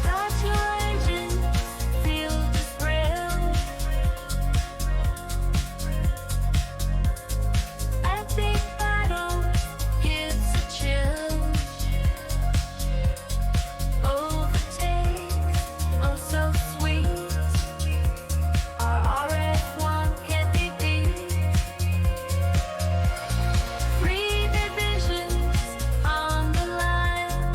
Start your engines, feel the thrill. Epic battle gives a chill. Overtake, oh so sweet. RRF1 can't be beat. Three divisions on the line.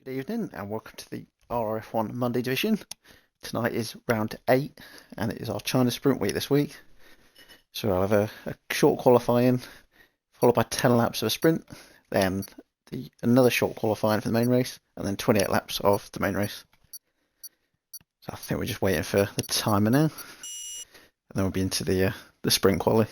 Good evening and welcome to the RRF1 Monday division. Tonight is round 8 and it is our China sprint week this week. So I'll have a short qualifying followed by 10 laps of a sprint, then another short qualifying for the main race, and then 28 laps of the main race. So I think we're just waiting for the timer now, and then we'll be into the sprint quali.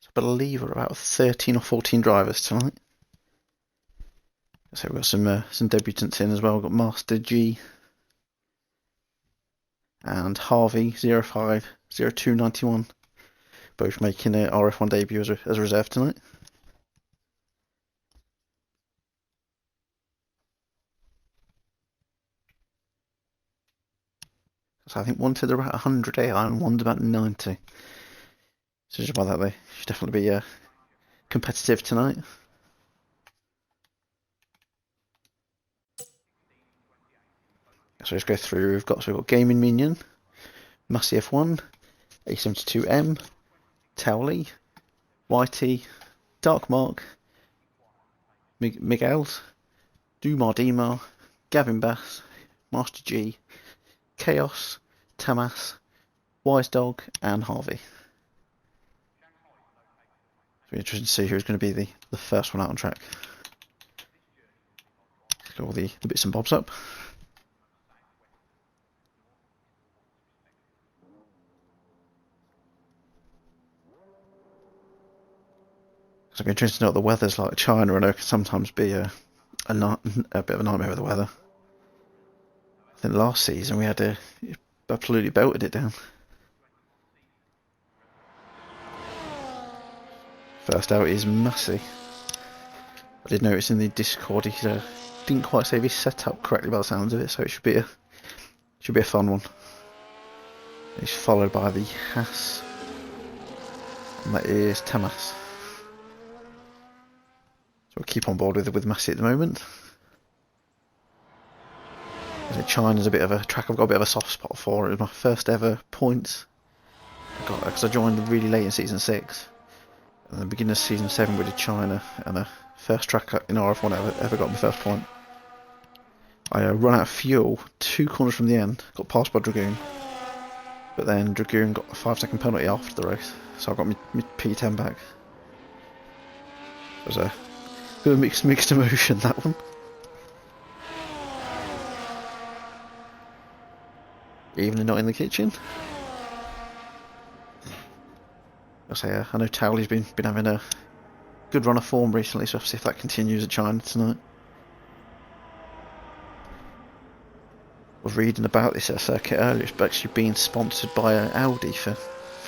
I believe we're about 13 or 14 drivers tonight. So we've got some debutants in as well. We've got Master G and Harvey 050291, both making an RF1 debut as a reserve tonight. So I think one said they're about 100 AI and one's about 90. So just by that they should definitely be competitive tonight. So let's go through. We've got Gaming Minion, Massey F1, A72M, Towley, YT, Dark Mark, Miguel's, Dumar Dimar, Gavin Bass, Master G, Chaos, Tamas, Wise Dog, and Harvey. It'll be interesting to see who's going to be the first one out on track. Let's get all the bits and bobs up. So it'll be interesting to know what the weather's like. China, I know, can sometimes be a bit of a nightmare with the weather. I think last season we had absolutely belted it down. First out is Massey. I did notice in the Discord he didn't quite save his setup correctly by the sounds of it, so it should be a fun one. He's followed by the Haas, and that is Tamas. So we'll keep on board with Massey at the moment. China's a bit of a track I've got a bit of a soft spot for. It was my first ever points. Because I joined really late in season 6. At the beginning of season 7 we did China, and the first track in RF1 ever got my first point. I run out of fuel 2 corners from the end, got passed by Dragoon, but then Dragoon got a 5-second penalty after the race, so I got my P10 back. It was a bit of mixed emotion, that one. Even not in the kitchen. I know Towley's been having a good run of form recently, so I'll see if that continues at China tonight. I was reading about this circuit earlier. It's actually being sponsored by Audi for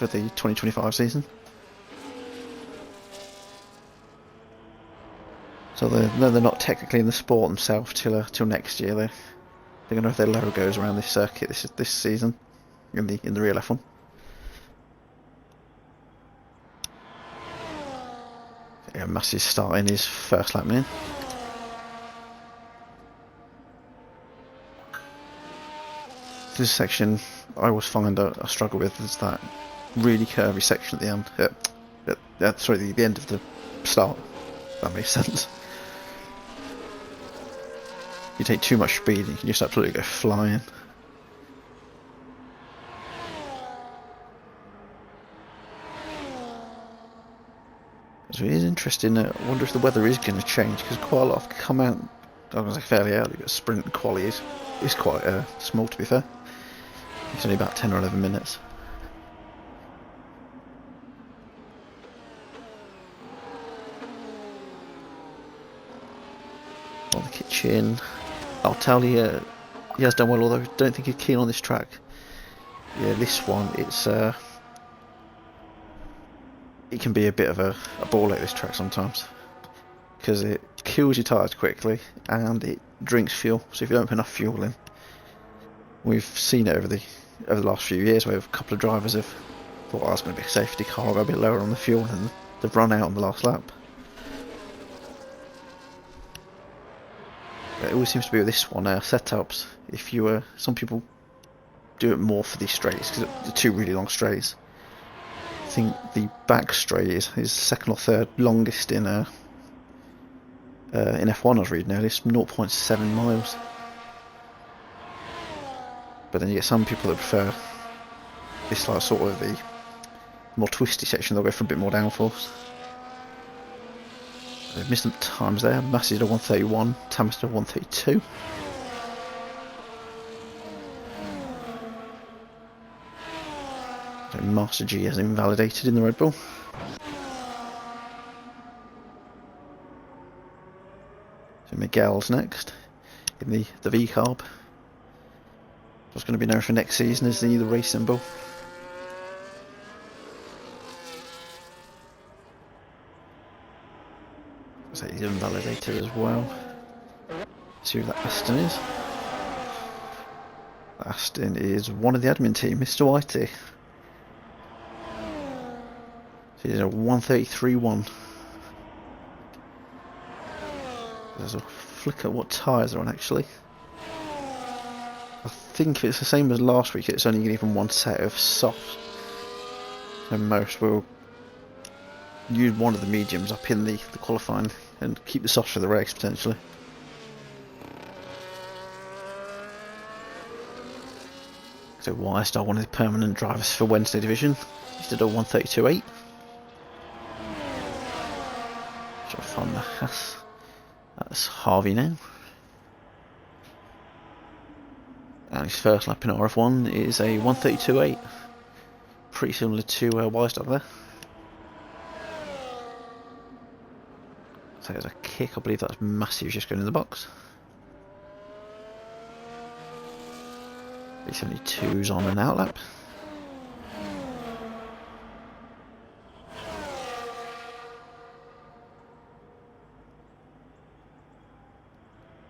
the 2025 season. So they're not technically in the sport themselves till next year. They're going to have their logos around this circuit this season in the real F1. Yeah, Massey's starting his first lap now. This section I always find I struggle with is that really curvy section at the end. Sorry, the end of the start. That makes sense. You take too much speed, you can just absolutely go flying. So it is interesting. I wonder if the weather is going to change, because quite a lot have come out. I was fairly early, but sprint quali is quite small, to be fair. It's only about 10 or 11 minutes. On the kitchen, I'll tell you, he has done well, although I don't think he's keen on this track. Yeah, this one, it can be a bit of a ball at this track sometimes, because it kills your tyres quickly and it drinks fuel. So if you don't put enough fuel in, we've seen it over the last few years where a couple of drivers have thought, oh, it's going to be a safety car, I'll go a bit lower on the fuel, and they've run out on the last lap. It always seems to be with this one, setups. If you some people do it more for these straights because they're two really long straights. I think the back straight is second or third longest in F1. I was reading earlier, it's 0.7 miles. But then you get some people that prefer this like sort of the more twisty section. They'll go for a bit more downforce. They've missed some times there. Massey's a 131, Tamis a 132. So Master G has invalidated in the Red Bull. So Miguel's next in the V carb. What's going to be known for next season is the race symbol. So he's invalidated as well. Let's see who that Aston is. Aston is one of the admin team, Mr. Whitey. So he's a 133.1. There's a flick at what tyres are on actually. I think it's the same as last week, it's only given one set of softs. So most will use one of the mediums up in the qualifying and keep the softs for the race potentially. So Wistar, one of the permanent drivers for Wednesday division, he's did a 132.8. Try to find the Haas. That's Harvey now. And his first lap in RRF1 is a 132.8. Pretty similar to Wistar there. So there's a kick, I believe that's massive, just going in the box. 72's on an outlap.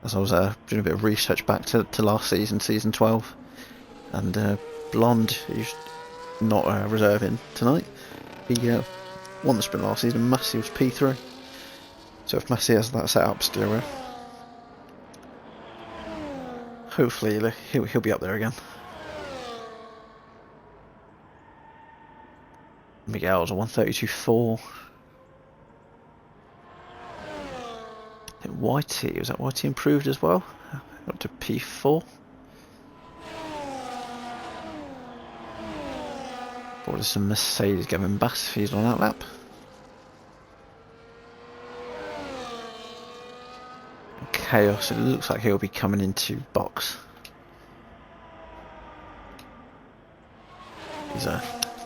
As I was doing a bit of research back to last season, season 12, and Blonde, who's not reserving tonight, he won the sprint last season. Massey was P3, so if Massey has that set up still, hopefully he'll be up there again. Miguel's a 132.4. Whitey, was that Whitey improved as well? Up to P4. Or there's some Mercedes Gavin Bass if he's on that lap. Chaos, it looks like he'll be coming into box. He's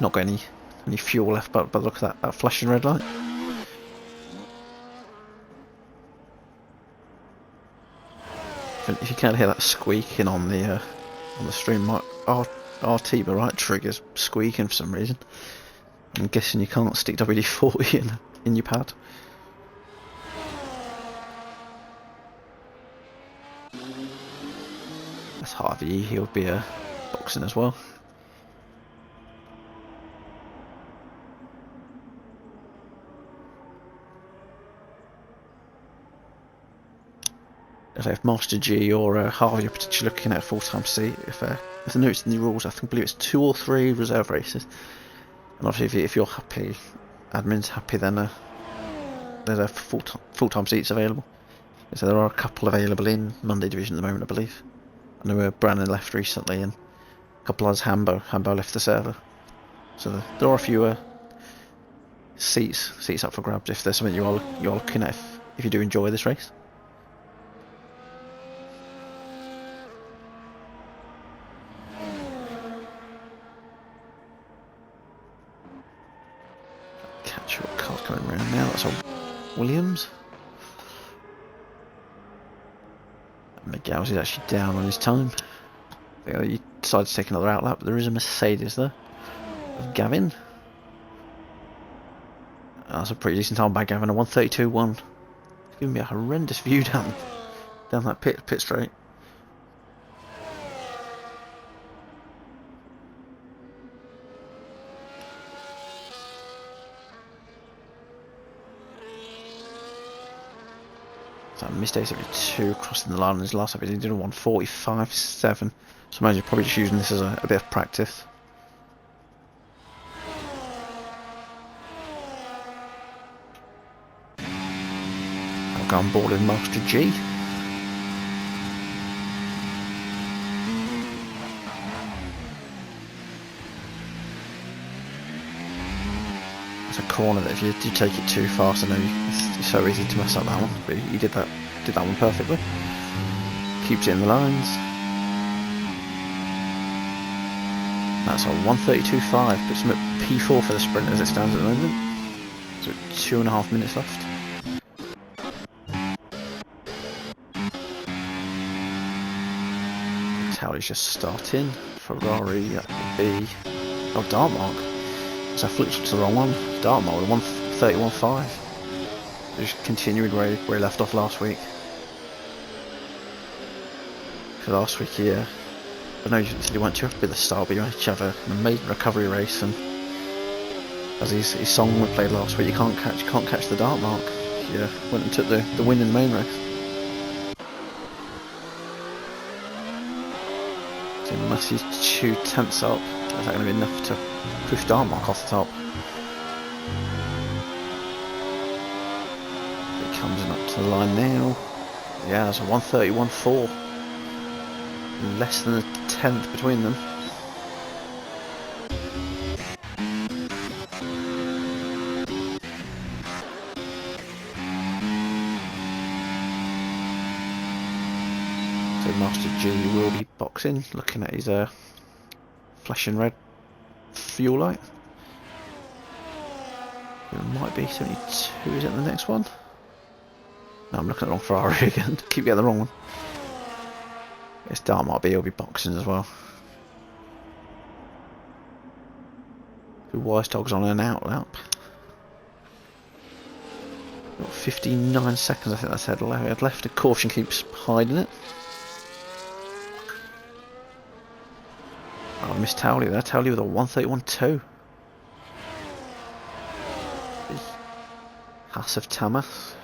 not got any fuel left, but look at that flashing red light. If you can't hear that squeaking on the stream, RT but right trigger's squeaking for some reason. I'm guessing you can't stick WD-40 in your pad. That's Harvey, he'll be boxing as well. So if Master G or Harvey are potentially looking at a full-time seat, if I noticed in the rules, I believe it's 2 or 3 reserve races. And obviously if you're happy, admin's happy, then there's a full-time seats available. So there are a couple available in Monday division at the moment, I believe. I know Brandon left recently, and a couple others, Hambo left the server. So there are a few seats up for grabs if there's something you're looking at if you do enjoy this race. Catch what car's coming around now. That's a Williams. Miguel's is actually down on his time. He decided to take another outlap, but there is a Mercedes there of Gavin. That's a pretty decent time by Gavin, a 132.1. It's giving me a horrendous view down that pit straight. So missed A72 crossing the line in his last episode. He did a 1:45.7. So I imagine probably just using this as a bit of practice. I'll go on board with Master G. It's a corner that if you do take it too fast, I know it's so easy to mess up that one, but he did that one perfectly. Keeps it in the lines. That's a 1:32.5, puts him at P4 for the sprint as it stands at the moment. So 2.5 minutes left. Towley's just starting. Ferrari at the B. Oh, Dartmark. So I flipped to the wrong one. Dartmoor with 1:31.5. Just continuing where he left off last week. For last week here, I know you said you weren't too happy with the start, but you actually have an amazing recovery race, and as his song we played last week, you can't catch the Dartmark. Yeah, went and took the win in the main race. So Massey's 2/10 up. Is that going to be enough to push Dartmark off the top? It comes in up to the line now. Yeah, it's a 1:31.4. Less than a tenth between them. So Master G will be boxing, looking at his flashing red fuel light. It might be 72, is it the next one? No, I'm looking at the wrong Ferrari again. Keep getting the wrong one. It's Dartmark B, he'll be boxing as well. The Wise Dog's on an out lap. Got 59 seconds, I think that's had left. The caution keeps hiding it. Oh, I missed Towley there. Towley with a 1:31.2. Haas of Tamas.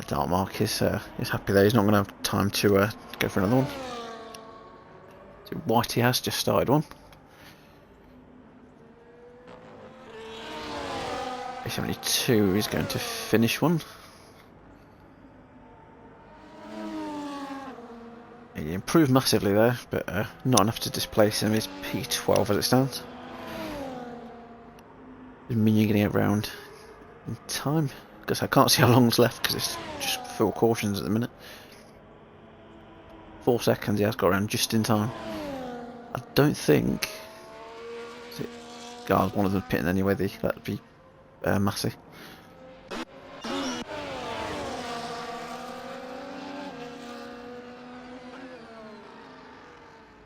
Dartmark is happy there. He's not going to have time to go for another one. So Whitey has just started one. A72 is going to finish one. He improved massively there, but not enough to displace him. He's P12 as it stands. Is Minion getting it round in time? Because I can't see how long's left because it's just full cautions at the minute. 4 seconds, he has got around just in time. I don't think... Is it, one of them pitting anyway, that'd be Massey.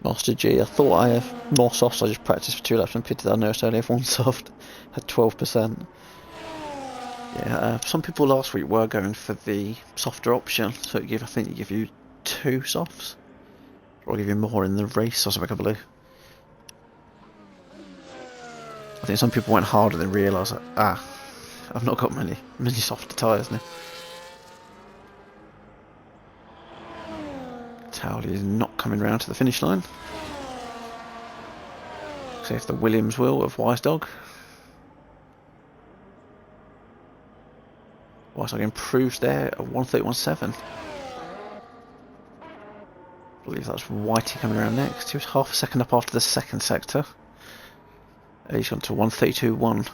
Master G, I thought I have more softs. I just practiced for 2 laps and pitted. I noticed I only have 1 soft. Had 12%. Yeah, some people last week were going for the softer option, so I think it give you 2 softs, or I'll give you more in the race or something, I believe. I think some people went harder than realised that, I've not got many softer tyres now. Towley is not coming round to the finish line. See if the Williams will of Wise Dog. Wise Dog improves there at 1:31.7. I believe that's Whitey coming around next. He was half a second up after the second sector. He's gone to 1:32.1.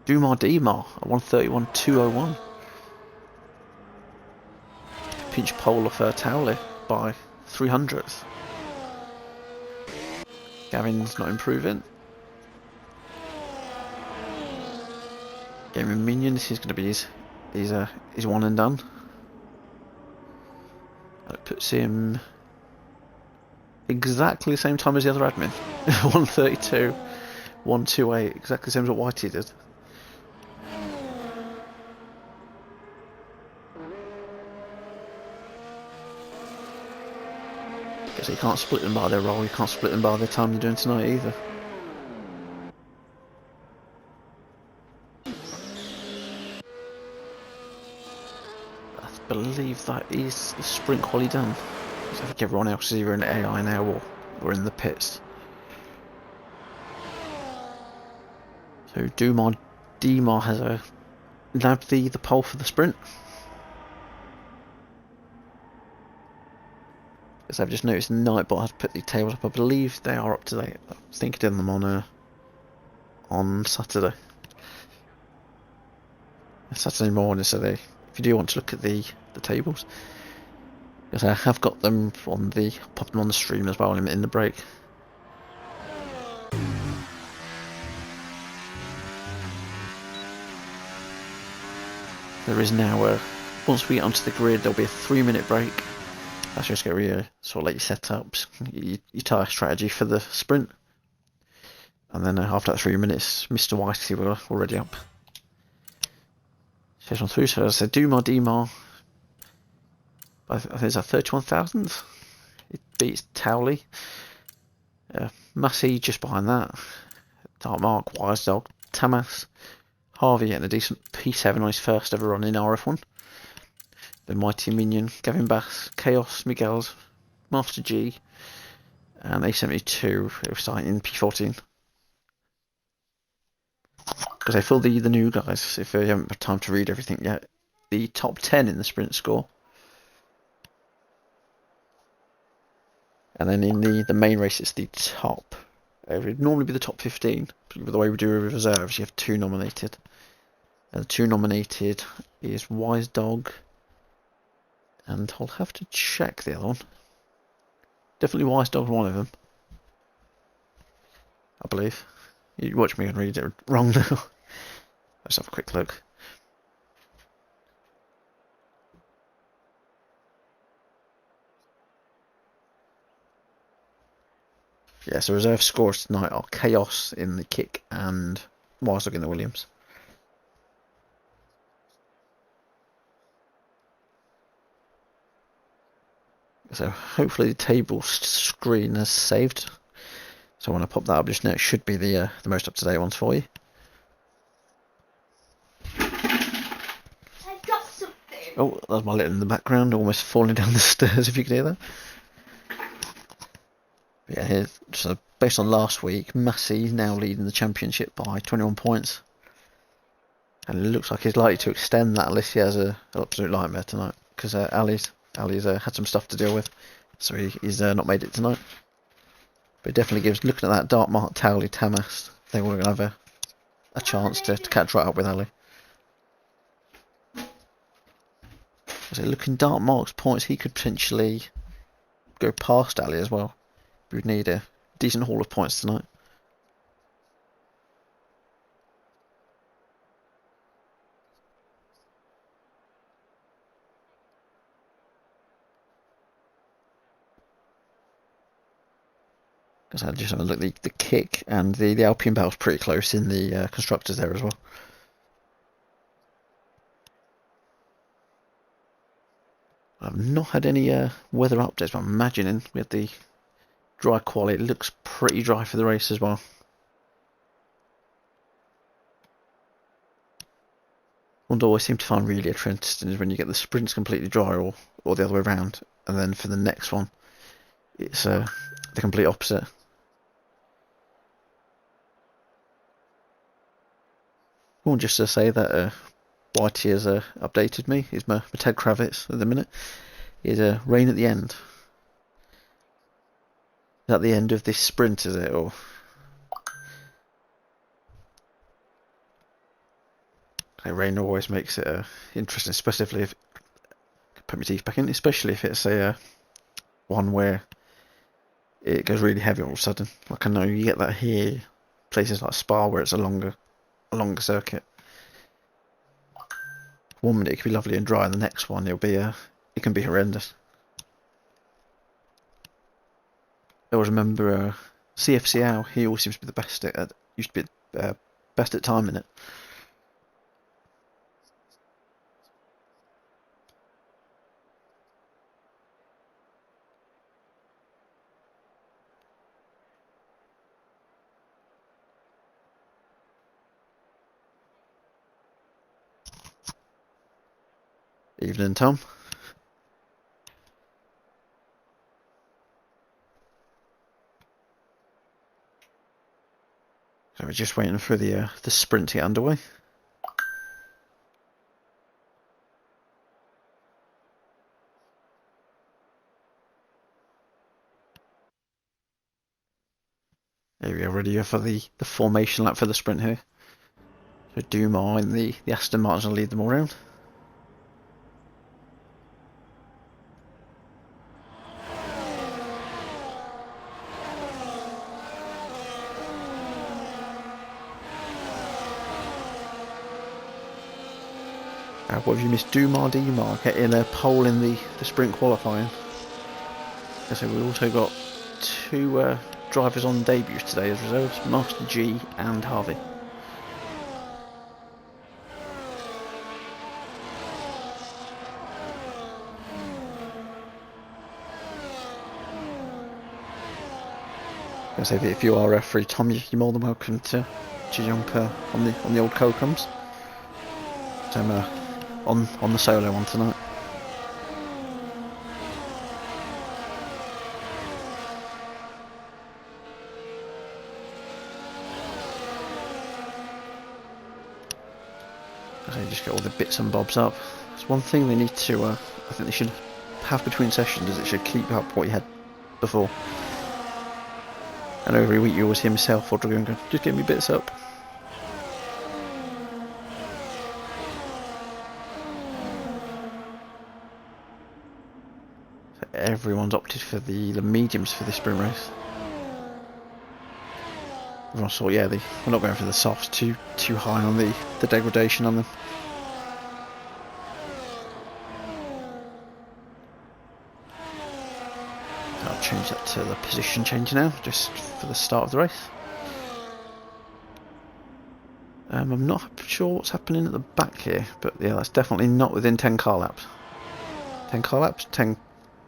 Dumar at 1:31.201. Pinch pole of Towley by 300th. Gavin's not improving. Gaming Minion, this is going to be his one and done. That puts him exactly the same time as the other admin. 1:32, 1:28, exactly the same as what Whitey did. So you can't split them by their role, you can't split them by the time you're doing tonight either. believe that is the sprint quali done. I think everyone else is either in AI now or in the pits. So Demar has nabbed the pole for the sprint. Because I've just noticed Nightbot has put the tables up. I believe they are up to date. I think I did them on Saturday. Saturday morning, so if you do want to look at the tables, because I have got them pop them on the stream as well in the break. There is now once we get onto the grid, there'll be a 3-minute break. That's just going to sort of let you set up your tyre strategy for the sprint, and then after that 3 minutes, Mr. Whitey will already up. Says on through, so as I said, Demar. I think it's at 31,000. It beats Towley. Massey just behind that. Dark Mark, Wise Dog, Tamas, Harvey getting a decent P7 on his first ever run in RRF1. The Mighty Minion, Gavin Bass, Chaos, Miguel's, Master G, and A72 starting in P14. Because I feel the new guys, if they haven't had time to read everything yet, the top 10 in the sprint score. And then in the main race, it's the top. It would normally be the top 15, but the way we do reserves, you have 2 nominated. And the 2 nominated is Wise Dog, and I'll have to check the other one. Definitely Wise Dog's one of them, I believe. You watch me and read it wrong now. Let's have a quick look. Yeah, so reserve scores tonight are Chaos in the kick and Wise Dog in the Williams. So hopefully the table screen has saved. So when I pop that up just now, it should be the most up-to-date ones for you. I got something. Oh, that's my little in the background, almost falling down the stairs, if you can hear that. But yeah, here, so based on last week, Massey now leading the championship by 21 points. And it looks like he's likely to extend that unless he has an absolute nightmare tonight. Because Ali's had some stuff to deal with. So he's not made it tonight. But it definitely gives, looking at that, Dark Mark, Towley, Tamas, they're all going to have a chance to catch right up with Ali. So looking Dark Mark's points, he could potentially go past Ali as well. We would need a decent haul of points tonight. Because I just have a look, the kick and the Alpine battle's pretty close in the constructors there as well. I've not had any weather updates, but I'm imagining with the dry quality, it looks pretty dry for the race as well. One I always seem to find really interesting is when you get the sprints completely dry or the other way around, and then for the next one, it's the complete opposite. Well, just to say that Whitey has updated me. He's my Ted Kravitz at the minute. Is rain at the end. Is that the end of this sprint, is it? Or rain always makes it interesting, especially if put my teeth back in, especially if it's a one where it goes really heavy all of a sudden. Like I know you get that here, places like Spa where it's a longer circuit. One minute it can be lovely and dry, and the next one it can be horrendous. I always remember CFCL. He always seems to be the best used to be best at timing it. Evening, Tom. So we're just waiting for the sprint to get underway. There we go, ready for the formation lap for the sprint here. So Dumas and the Aston Martin will lead them all round. What have you missed? Dumas getting a pole in the sprint qualifying. So we also got two drivers on debuts today as reserves, Master G and Harvey. I say that if you are a referee, Tom, you're more than welcome to jump on the old co-coms. So I'm on the solo one tonight. So you just get all the bits and bobs up. It's one thing they need to, I think they should have between sessions, is it should keep up what you had before. And every week you always hear myself or Dragoon go, just get me bits up. So everyone's opted for the mediums for this sprint race. Everyone thought, yeah, we're not going for the softs, too high on the degradation on them. I'll change that to the position change now, just for the start of the race. I'm not sure what's happening at the back here, but yeah, that's definitely not within 10 car laps. 10 car laps, 10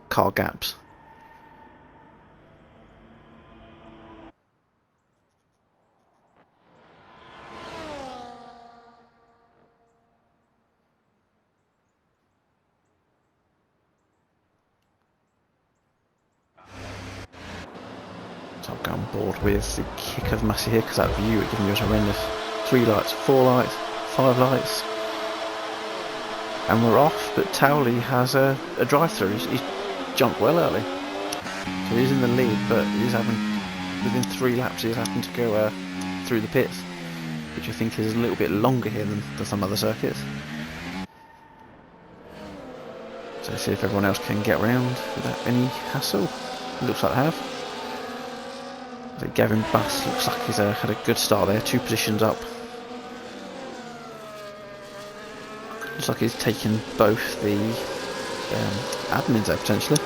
car gaps. So I'll go on board with the kick of Massey here, because that view it giving you is horrendous. 3 lights, 4 lights, 5 lights. And we're off, but Towley has a drive-through. He's jumped well early. So he's in the lead, but he's having, within 3 laps, he's having to go through the pits, which I think is a little bit longer here than some other circuits. So see if everyone else can get round without any hassle. Looks like they have. So Gavin Bass looks like he's had a good start there, 2 positions up. Looks like he's taken both the admins there potentially.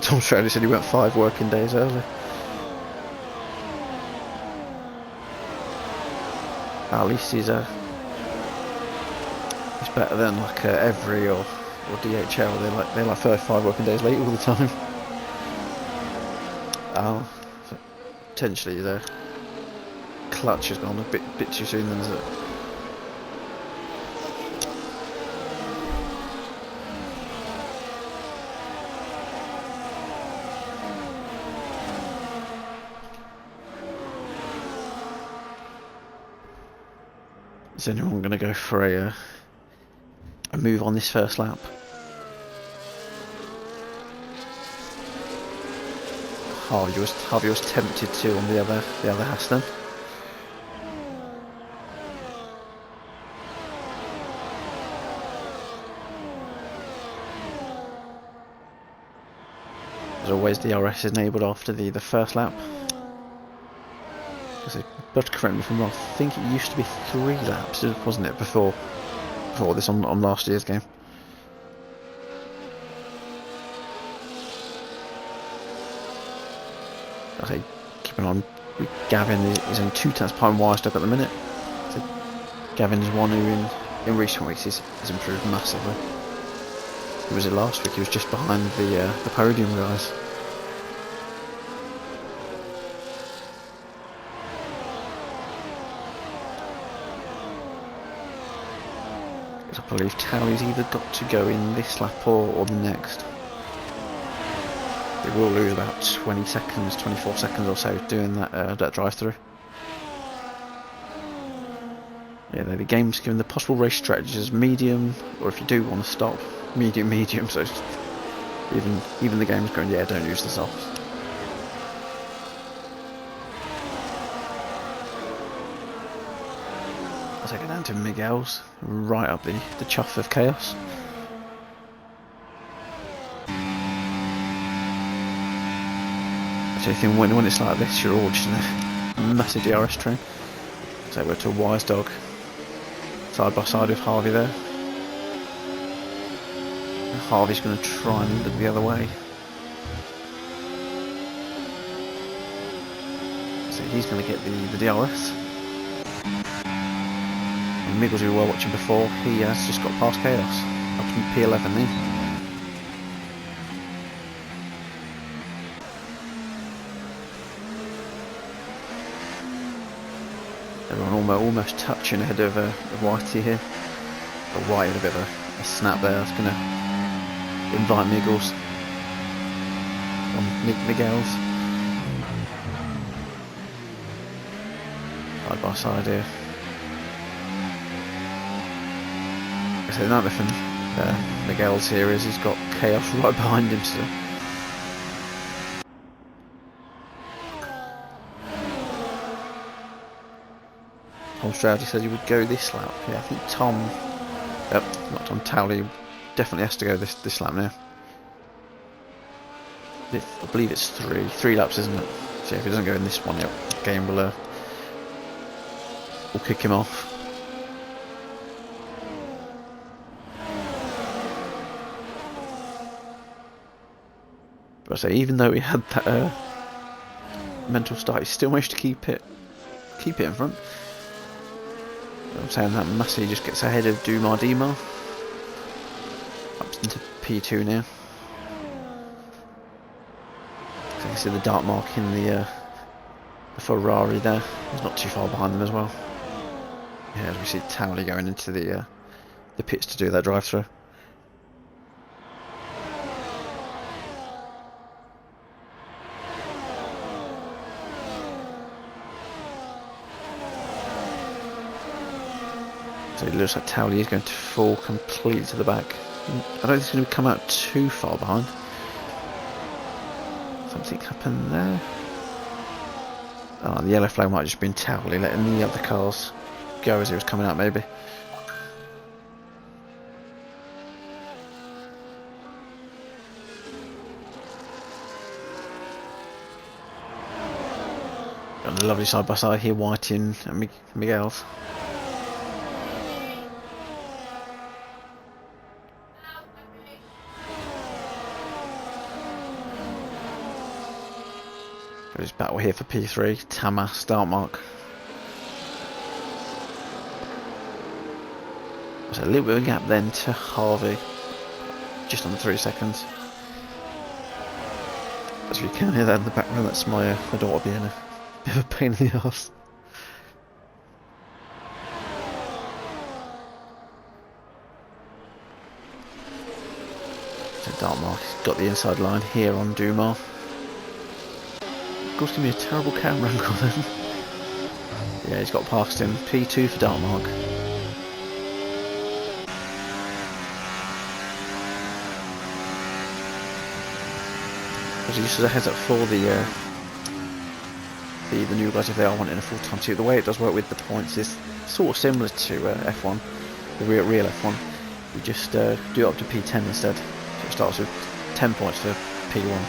Tom Shirley said he went 5 working days early. At least he's better than like Every or DHL. They like 5 working days late all the time. So potentially the clutch has gone a bit too soon then, is it? Is anyone going to go for a move on this first lap? Harvey was tempted to on the other Aston. As always, the RS is enabled after the first lap. But correct me if I'm wrong, I think it used to be 3 laps, wasn't it, before this on last year's game? I say, keeping on, Gavin is in 2 tenths behind Wirestep at the minute. So Gavin is one who in recent weeks has improved massively. Who was it last week? He was just behind the podium guys. I believe Towley's either got to go in this lap or the next. They will lose about 20 seconds, 24 seconds or so doing that drive-through. Yeah, the game's given the possible race strategies medium, or if you do want to stop, medium. So even the game's going, yeah, don't use the softs. As I go down to Miguel's, right up the chuff of chaos. So I think when it's like this, you're all just in a massive DRS train. So we're to a Wise Dog, side by side with Harvey there. And Harvey's going to try and look the other way. So he's going to get the DRS. And Miggles, who we were watching before, he has just got past Chaos, up in P11 then. Everyone almost touching ahead of Whitey here. But Whitey with a bit of a snap there. That's going to invite Miggles on Miguel's. Side by side here. So another thing Miguel's here is he's got Chaos right behind him still. Tom Stroudy said he would go this lap. Yeah, I think not Tom Towley, definitely has to go this lap now. I believe it's three laps, isn't it? So if he doesn't go in this one, the game will kick him off. But I say, even though he had that mental start, he still managed to keep it in front. I'm saying that Massey just gets ahead of Dumar Dimar. Up into P2 now. So you can see the dark mark in the Ferrari there. He's not too far behind them as well. Yeah, as we see Towley going into the pits to do that drive-through. So it looks like Towley is going to fall completely to the back. I don't think he's going to come out too far behind. Something happened there. Oh, the yellow flag might have just been Towley letting the other cars go as he was coming out, maybe. Got a lovely side by side here, Whitey and Miguel's. There's battle here for P3, Tamas, start mark. There's a little bit of a gap then to Harvey, just under 3 seconds. As you can hear that in the background, that's my daughter being a bit of a pain in the arse. So Dartmark's got the inside line here on Dumar. Of course, give me a terrible camera angle then. Yeah, he's got past him. P2 for Dartmark. As he just as a heads up for the new guys, if they are wanting a full-time seat, the way it does work with the points is sort of similar to F1, the real F1. You just do it up to P10 instead. So it starts with 10 points for P1.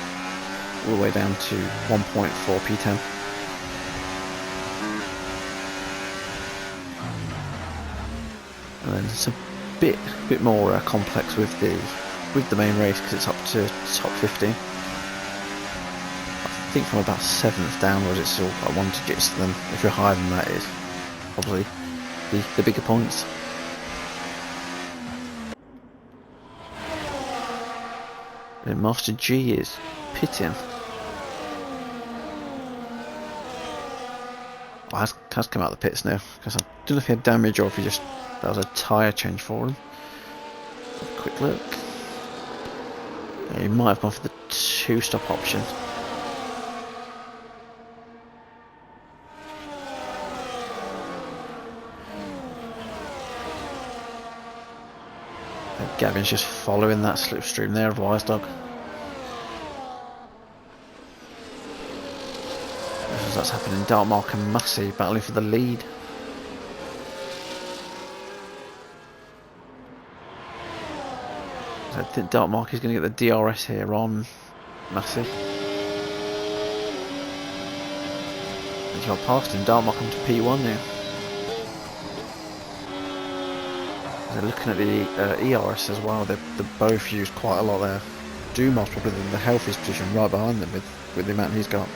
All the way down to 1 point for P10. And then it's a bit more complex with the main race because it's up to top 15. I think from about 7th downwards it's all like 1 digits. Then if you're higher than that, it's probably the bigger points. And Master G is pitting. Has come out of the pits now because I don't know if he had damage or if that was a tyre change for him. Quick look. Yeah, he might have gone for the 2-stop option. Gavin's just following that slipstream there of Wise Dog. As that's happening, Dartmark and Massey battling for the lead. So I think Dartmark is going to get the DRS here on Massey. As you're past him, Dartmark come to P1 now. They're looking at the ERS as well. They're both used quite a lot there. Dumas probably in the healthiest position right behind them with the amount he's got.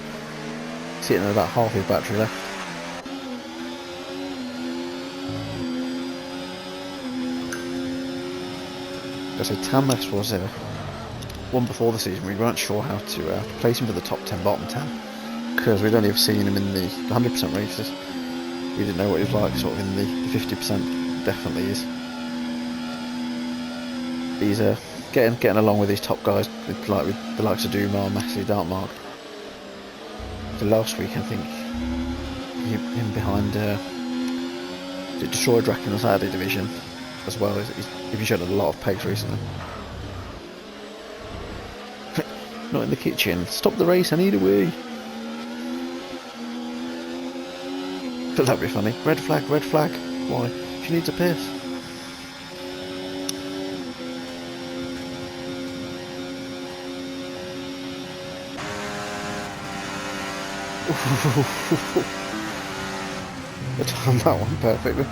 Sitting at about half his battery left. I say Tamas was one before the season. We weren't sure how to place him for the top 10, bottom 10, because we'd only ever seen him in the 100% races. We didn't know what he was like sort of in the 50%. Definitely is. He's getting along with these top guys, with the likes of Dumas, Massey, Dartmark. So last week, I think him behind Destroyer Drac in the Saturday division as well. He's been showing a lot of pace recently. Not in the kitchen. Stop the race. I need a wee. But that'd be funny. Red flag. Red flag. Why? She needs a piss. I timed that one perfectly.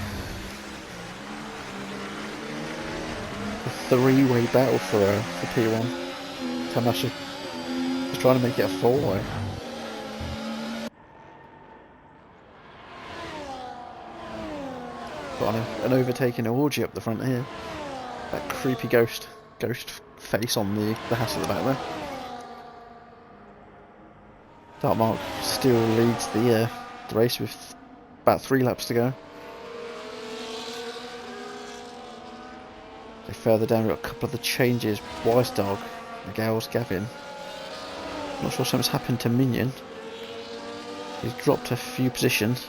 A three-way battle for P1. Tamashi is trying to make it a four-way. Got an overtaking orgy up the front here. That creepy ghost face on the house at the back there. Dartmark still leads the race with about 3 laps to go. So further down we've got a couple of the changes. Wise Dog, Miguel's Gavin. Not sure something's happened to Minion. He's dropped a few positions.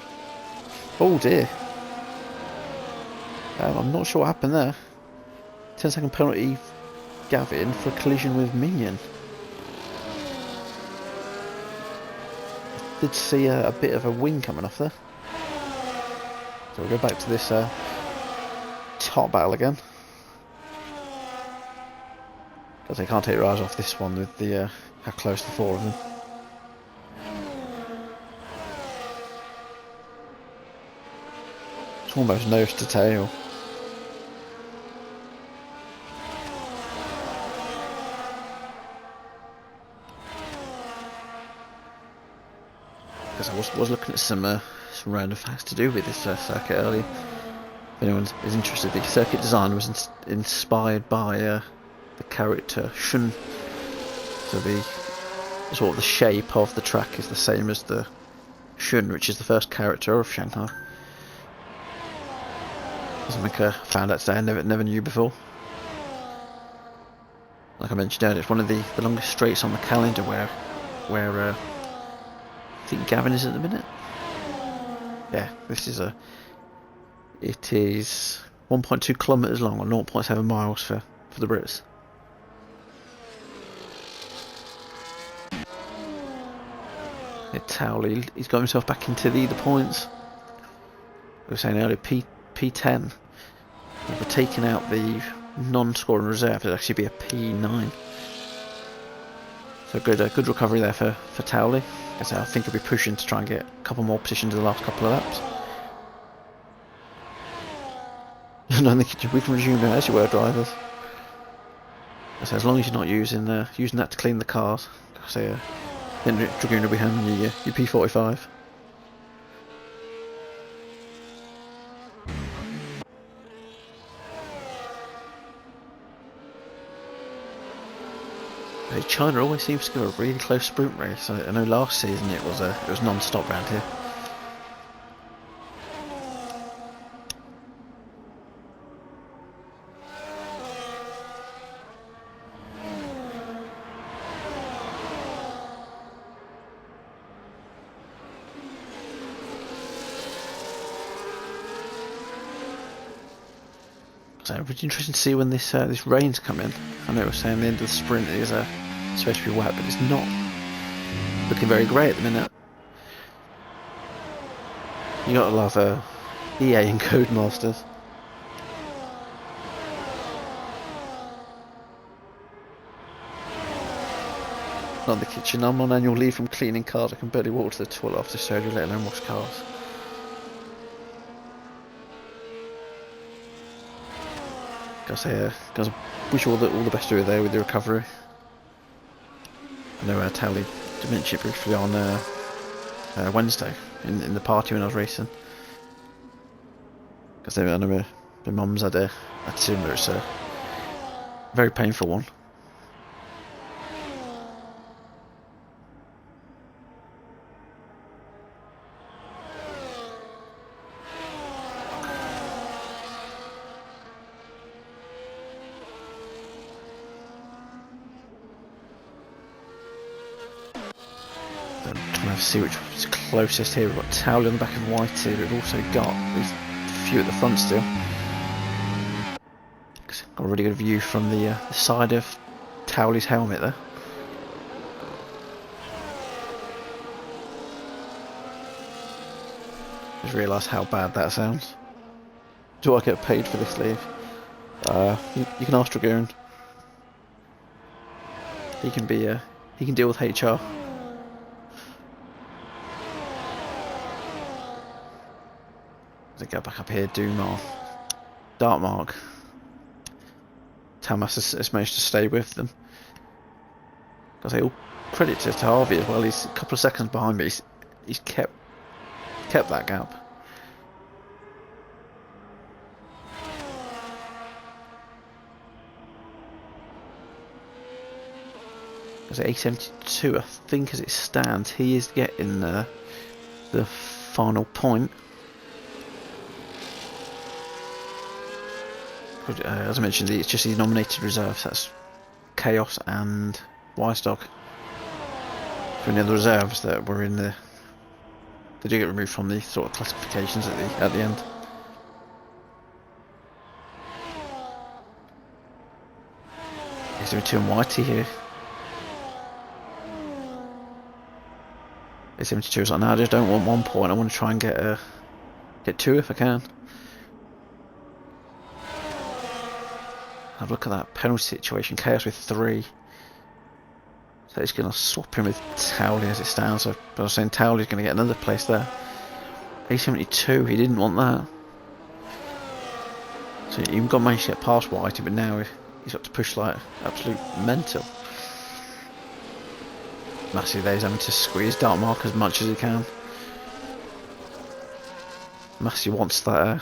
Oh dear. I'm not sure what happened there. 10-second penalty Gavin for a collision with Minion. Did see a bit of a wing coming off there. So we'll go back to this top battle again. Because they can't take their eyes off this one with the how close the 4 of them. It's almost nose to tail. Because I was looking at some random facts to do with this circuit earlier. If anyone is interested, the circuit design was inspired by the character Shun. So the sort of the shape of the track is the same as the Shun, which is the first character of Shanghai. Something I found out today I never knew before. Like I mentioned earlier, it's one of the longest straights on the calendar where I think Gavin is at the minute. Yeah, this is it is 1.2 kilometres long, or 0.7 miles for the Brits. Yeah, Towley, he's got himself back into the points. We were saying earlier, P10. If we're taking out the non-scoring reserve, it'd actually be a P9. So good recovery there for Towley. I think he'll be pushing to try and get a couple more positions in the last couple of laps. And I think we can resume it as you were, drivers. So as long as you're not using that to clean the cars, then Dragoon will be handing you your P45. China always seems to go a really close sprint race. I know last season it was non-stop round here. So it'll be interesting to see when this this rain's coming. I know it was saying the end of the sprint is supposed to be wet, but it's not looking very great at the minute. You gotta love EA and Codemasters. Not in the kitchen. I'm on annual leave from cleaning cars. I can barely walk to the toilet after surgery, let alone wash cars. Gotta say, gotta wish all the best to you there with the recovery. I know Tally did mention it briefly on Wednesday in the party when I was racing. Because I know my mum's had a similar. It's a very painful one. I'm trying to see which is closest here. We've got Towley on the back of Whitey, but we've also got a few at the front still. Got a really good view from the side of Towley's helmet there. Just realised how bad that sounds. Do I get paid for this leave? You can ask Dragoon. He can deal with HR. Let's go back up here, Dumar. Dartmark. Tamas has managed to stay with them. I say all credit to Harvey as well. He's a couple of seconds behind me. He's kept that gap. Because at 872, I think as it stands, he is getting the final point. As I mentioned, it's just these nominated reserves. That's Chaos and Wise Dog. For any other reserves that were in the, they do get removed from the sort of classifications at the end. There's only 2 and Whitey here. 72 is like, no, I just don't want 1 point. I want to try and get 2 if I can. Have a look at that penalty situation. Chaos with 3. So he's going to swap him with Towley as it stands. So I was saying Towley's going to get another place there. 872, he didn't want that. So he got managed to get past Whitey, but now he's got to push like absolute mental. Massey there is having to squeeze Dartmark as much as he can. Massey wants that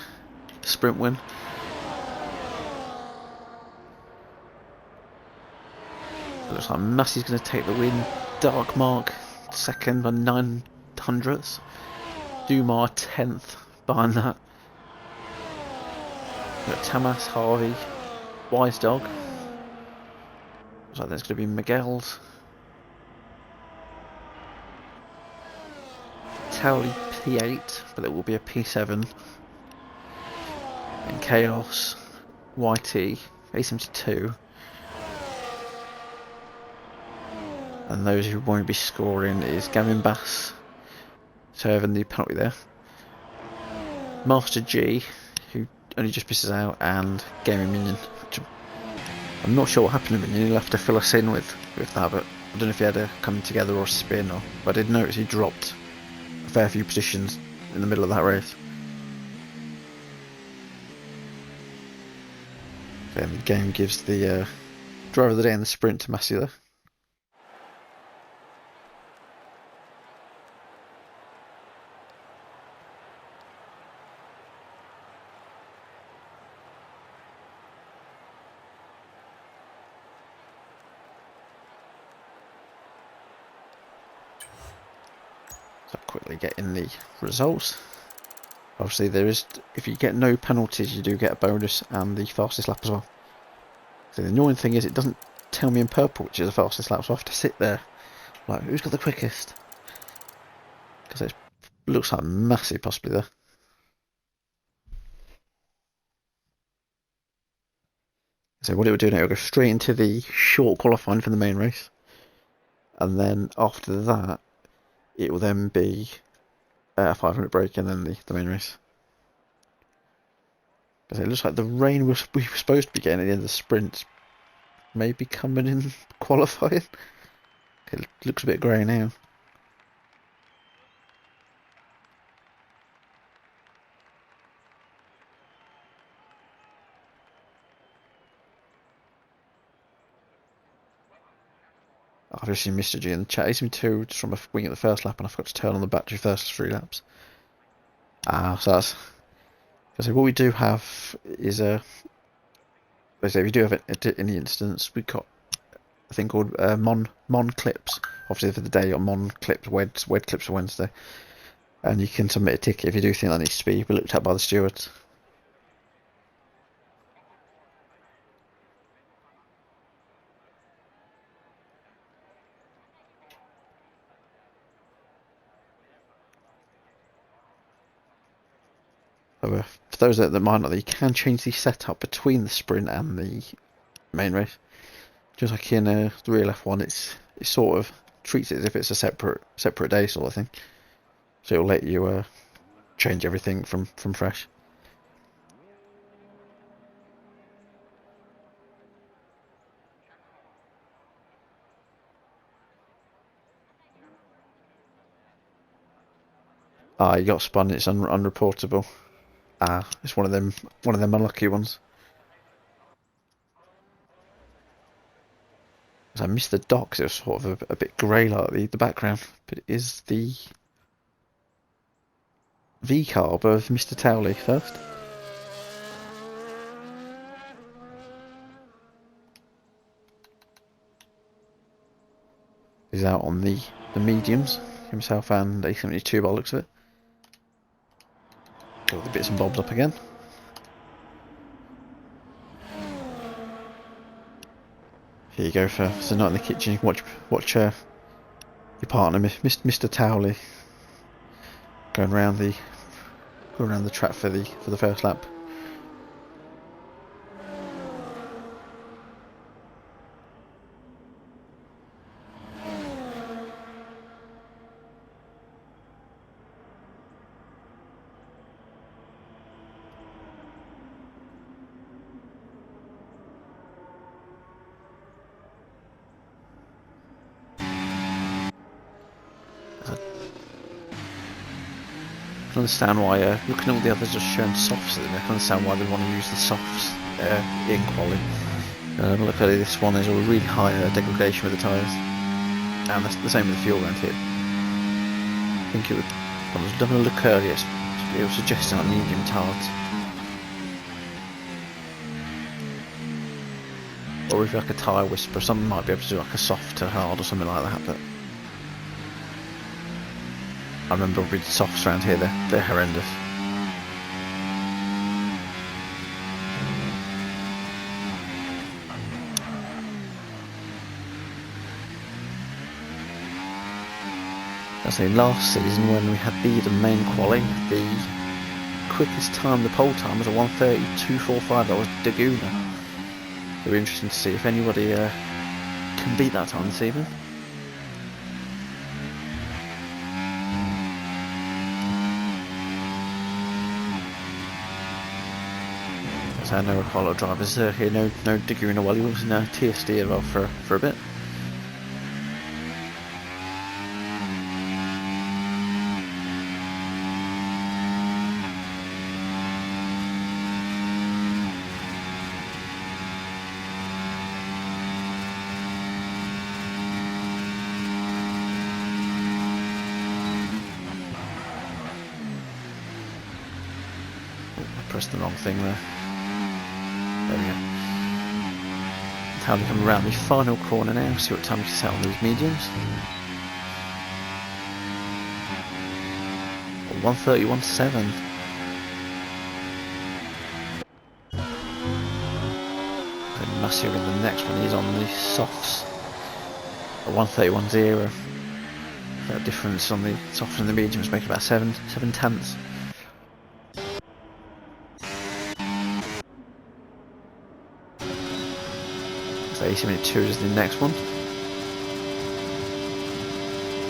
sprint win. Looks like Massey's going to take the win. Dartmark second by 900ths. Dumar 10th behind that. We've got Tamas, Harvey, Wise Dog. Looks like there's going to be Miguel's. Towley P8, but there will be a P7. And Chaos, YT, A72. And those who won't be scoring is Gavin Bass, serving the penalty there. Master G, who only just misses out, and Gaming Minion. Which I'm not sure what happened to Minion. He'll have to fill us in with that, but I don't know if he had a coming together or a spin, but I did notice he dropped a fair few positions in the middle of that race. Then the game gives the driver of the day in the sprint to Massey there. Quickly getting the results. Obviously there is, if you get no penalties you do get a bonus and the fastest lap as well. So the annoying thing is it doesn't tell me in purple which is the fastest lap, so I have to sit there like who's got the quickest, because it looks like massive possibly there. So what it will do now, it will go straight into the short qualifying for the main race, and then after that it will then be a 5-minute break and then the main race. Because it looks like the rain we were supposed to be getting at the end of the sprints may be coming in qualifying. It looks a bit grey now. I've just seen Mr. G in the chat. He's been two from a wing at the first lap, and I forgot to turn on the battery first 3 laps. So that's. So what we do have is if you do have it in the instance, we've got a thing called Mon clips. Obviously for the day, on Mon clips, wed clips for Wednesday, and you can submit a ticket if you do think that needs to be looked at by the stewards. For those that might not, you can change the setup between the sprint and the main race. Just like in the RRF1, it sort of treats it as if it's a separate day sort of thing. So it'll let you change everything from fresh. You got spun. It's unreportable. It's one of them unlucky ones. I missed the docks. It was sort of a bit grey like the background, but it is the V-carb of Mr. Towley first. He's out on the mediums himself and A72 by the looks of it. Got the bits and bobs up again. Here you go for the night in the kitchen. You can watch your partner, Mr. Towley, going around the track for the first lap. I can understand why, looking at all the others just showing softs, I can understand why they want to use the softs in quali. Look at this one, there's a really high degradation with the tyres, and that's the same with the fuel around here. I think it would, when I was having a look earlier, it was suggesting like medium tards. Or if like a tyre whisper, someone might be able to do like a soft to hard or something like that, but I remember with softs around here, they're horrendous. I say last season when we had the main quali, the quickest time, the pole time was a 1:32.45. That was Daguna. It'll be interesting to see if anybody can beat that time this evening. I know quite a lot of drivers here, no Daguna. Well, he was in TSD as well for a bit. I pressed the wrong thing there. There we go. Time to come around the final corner now, see what time we can set on these mediums. 1:31.7. And Massey in the next one, he's on the softs. A 1:31.0. That difference on the softs and the mediums making about 7 tenths. A72 is the next one.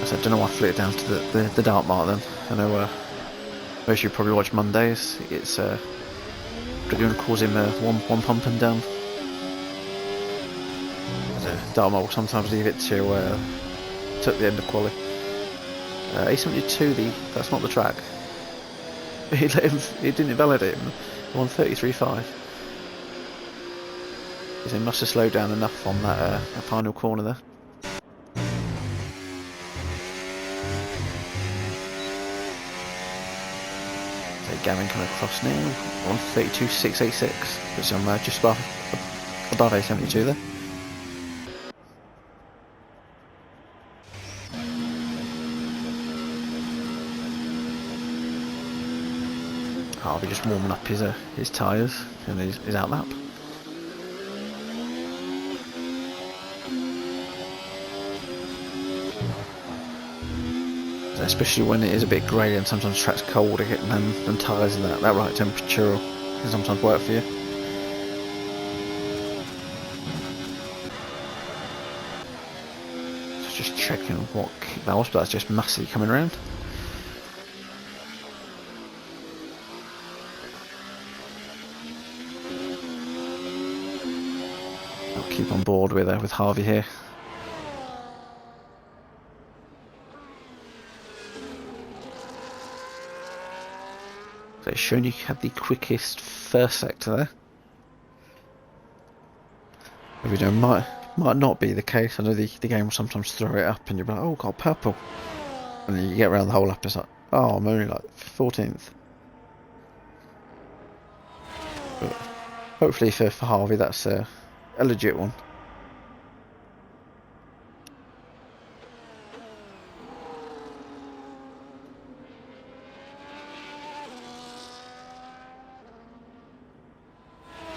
So I don't know why I flew it down to the dark mark then. I know most of you probably watch Mondays. It's Dragoon calls him one pumping down. The dark mark will sometimes leave it to the end of quali. A72, that's not the track. It didn't invalidate him. 133.5. He must have slowed down enough on that final corner there. So Gavin coming across now. 132.686, which I'm just above A72 there. Harvey just warming up his tyres and his out lap. So especially when it is a bit grey and sometimes the track's colder, getting them tyres in that right temperature can sometimes work for you. So just checking what kick that was, but that's just Massey coming around. Keep on board with Harvey here. So it's shown you had the quickest first sector there. Maybe you know, might not be the case. I know the game will sometimes throw it up and you're like, oh god, purple. And then you get around the whole lap, it's like, oh, I'm only like 14th. But hopefully for Harvey that's a legit one.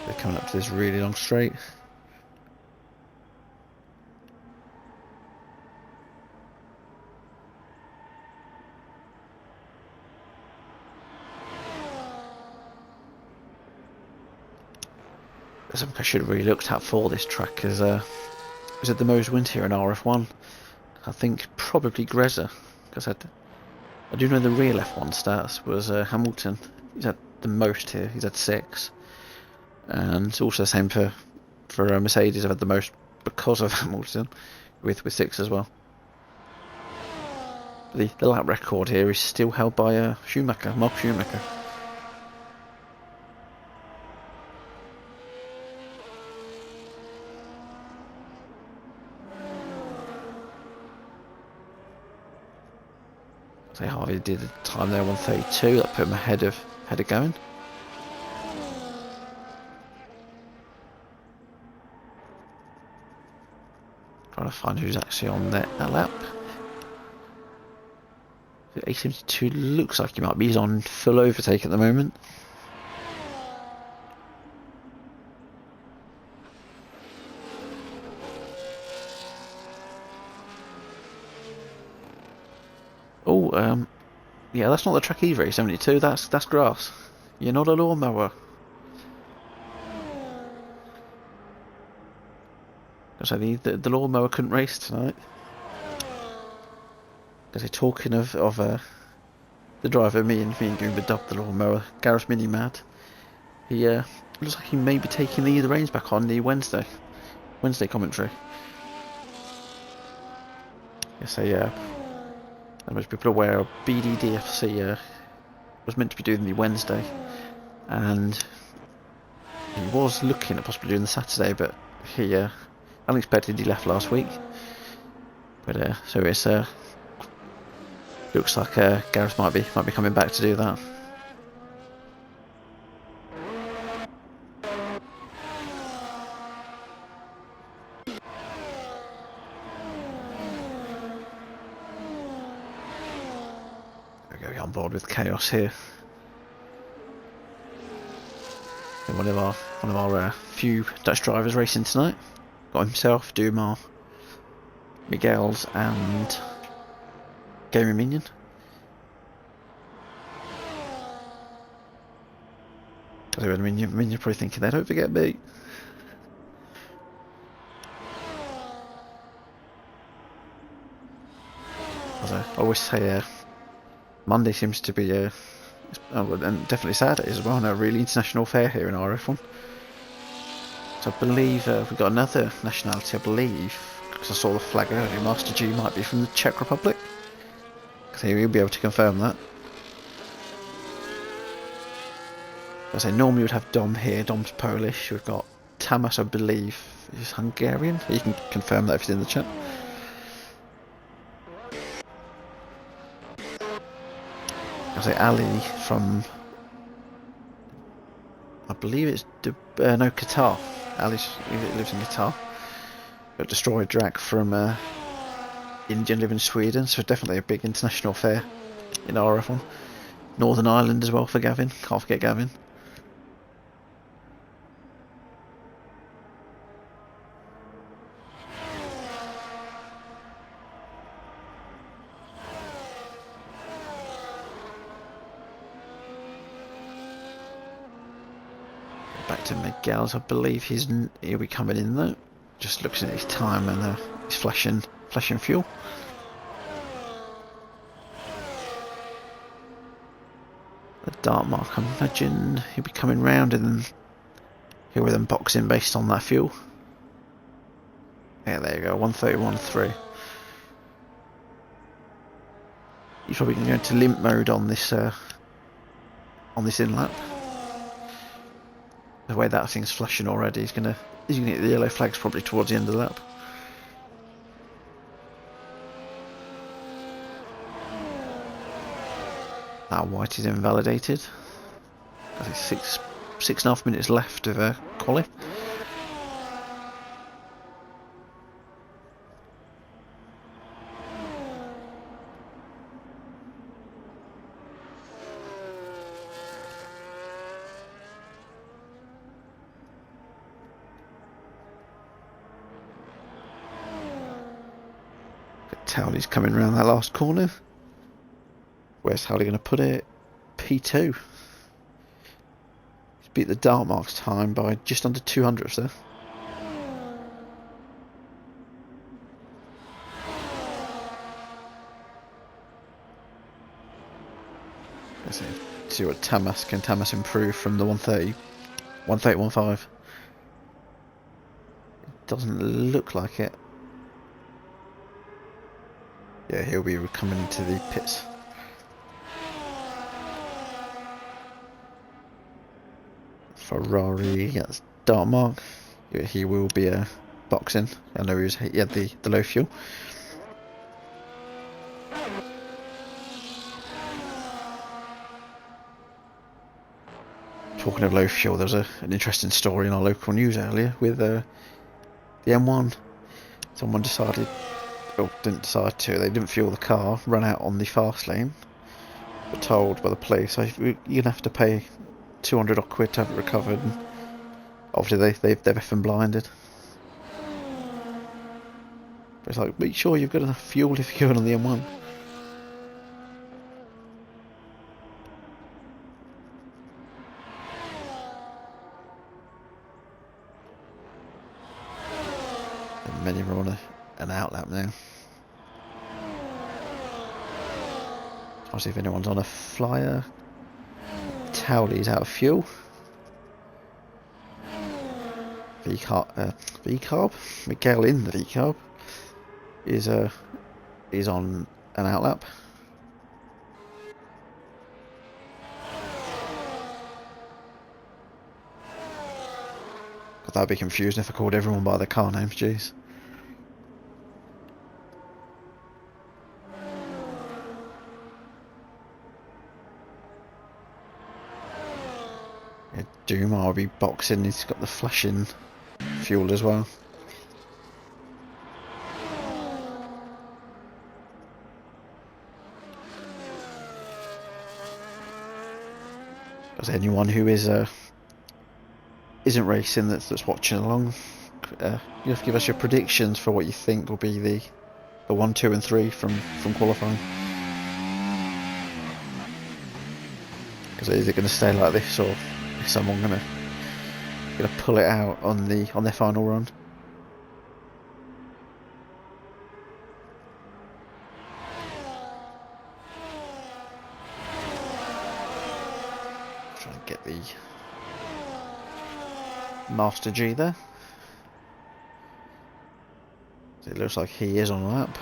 They're coming up to this really long straight. Something I should have really looked at for this track is it the most wins here in RF1? I think probably Greza, because I do know the real F1 stats was Hamilton. He's had the most here. He's had 6, and it's also the same for Mercedes. I've had the most because of Hamilton, with 6 as well. The lap record here is still held by Mark Schumacher. So Harvey did a time there, 132. That put him ahead of going. Trying to find who's actually on that lap. A72 looks like he might be. He's on full overtake at the moment. Oh, yeah, that's not the track either, A72, that's grass. You're not a lawnmower. So the lawnmower couldn't race tonight. Because they're talking of the driver, me and Goomba dubbed the lawnmower, Gareth Mini Mad. He looks like he may be taking the reins back on the Wednesday commentary. Yes, and most people are aware of BDDFC was meant to be doing the Wednesday, and he was looking at possibly doing the Saturday, but he unexpectedly left last week. But so it's looks like Gareth might be coming back to do that. On board with chaos here. And one of our few Dutch drivers racing tonight. Got himself, Dumar, Miguel's, and Gamer Minion. Because Minion probably thinking they don't forget me. as I always say, Monday seems to be and definitely Saturday as well, a really international fair here in RRF1. So I believe we've got another nationality, I believe, because I saw the flag earlier. Master G might be from the Czech Republic. So you'll be able to confirm that. I say normally we'd have Dom here. Dom's Polish. We've got Tamas, I believe, is Hungarian. You can confirm that if it's in the chat. I say Ali from, I believe it's no, Qatar. Ali lives in Qatar. Got Destroyer Drag from Indian, live in Sweden, so definitely a big international fair in RF1. Northern Ireland as well for Gavin. Can't forget Gavin. Back to Miguel's, I believe he'll be coming in though. Just looking at his time and he's flashing fuel. The Dark Mark, I imagine he'll be coming round and then he'll be then boxing based on that fuel. Yeah, there you go, 131.3. He's probably going to go into limp mode on this in lap. The way that thing's flashing already, he's gonna hit the yellow flags probably towards the end of the lap. That white is invalidated. I think 6.5 minutes left of quali. Towley's coming around that last corner. Where's Towley going to put it? P2. He's beat the Dark Mark's time by just under 200ths there. Let's see what can Tamas improve from the 130.15. It doesn't look like it. Yeah, he'll be coming into the pits. Ferrari, yes, Dark Mark. Yeah, he will be boxing. I know he had the low fuel. Talking of low fuel, there was an interesting story in our local news earlier with the M1. Someone didn't decide to. They didn't fuel the car, run out on the fast lane. Were told by the police, you're gonna have to pay 200 odd quid to have it recovered. And obviously they've effing blinded. But it's like, make sure you've got enough fuel if you're going on the M1. And many are on an outlap now. I'll see if anyone's on a flyer. Towley's out of fuel. V-carb. Miguel in the V-carb is on an outlap. That'd be confusing if I called everyone by their car names, jeez. Duma will be boxing, he's got the flashing fuel as well. As anyone who isn't racing that's watching along, you have to give us your predictions for what you think will be the 1, 2 and 3 from qualifying. Because is it going to stay like this, or is someone gonna pull it out on their final run? Trying to get the Master G there. So it looks like he is on a lap.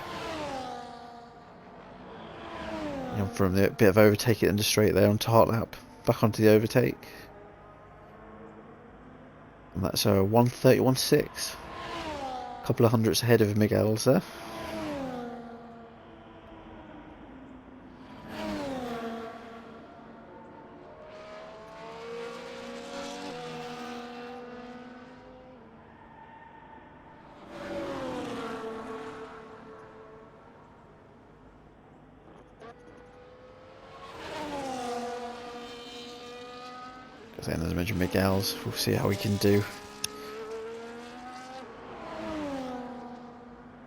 And from the bit of overtake it into straight there onto hard lap. Back onto the overtake. And that's a 1:31.6. A couple of hundredths ahead of Miguel's there. Then as I mentioned, Miguel's, we'll see how we can do.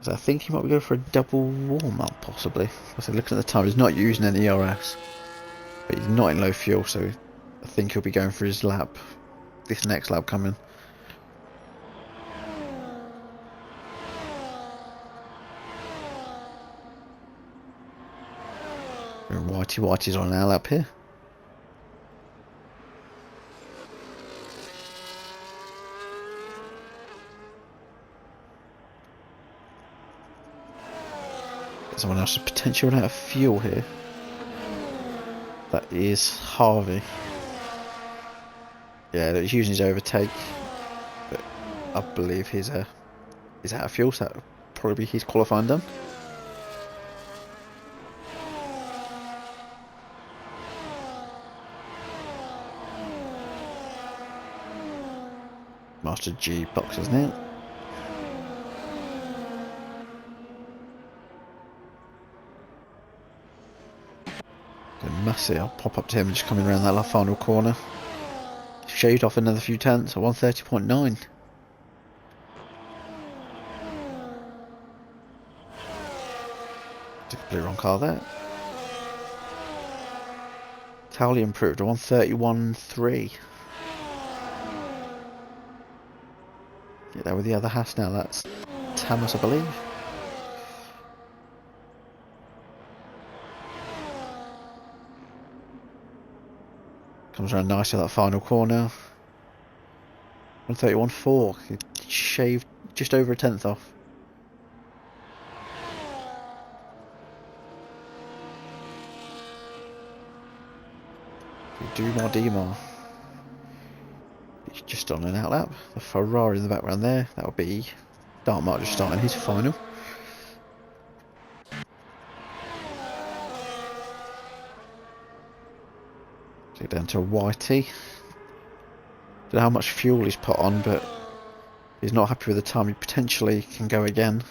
So I think he might be going for a double warm-up, possibly. I said, looking at the time, he's not using any RS, but he's not in low fuel, so I think he'll be going for his lap, this next lap coming. And Whitey's on our lap here. Someone else is potentially running out of fuel here. That is Harvey. Yeah, he's using his overtake, but I believe he's out of fuel, so that will probably be his qualifying done. Master G boxes now. Massey, I'll pop up to him and just coming around that final corner. Shaved off another few tenths at 1:30.9. Completely wrong car there. Towley improved to 1:31.3. Get there with the other Haas now, that's Thomas, I believe. Comes around nicely that final corner. 1:31.4. He shaved just over a tenth off. Dumar. He's just on an out lap. The Ferrari in the background there. That'll be Dartmouth just starting his final. Down to Whitey. Don't know how much fuel he's put on, but he's not happy with the time. He potentially can go again.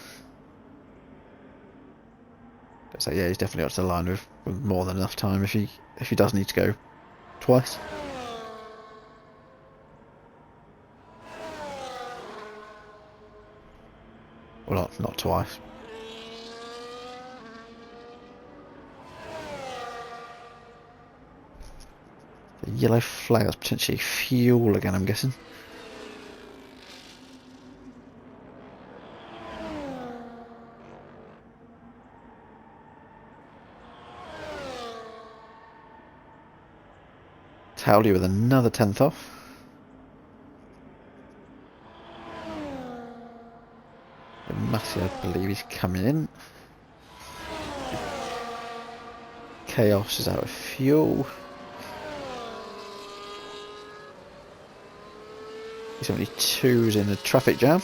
So yeah, he's definitely up to the line with more than enough time if he does need to go twice. Well, not twice. The yellow flag, that's potentially fuel again, I'm guessing. Towley with another tenth off. Massey, I believe he's coming in. Chaos is out of fuel. He's only twos in the traffic jam.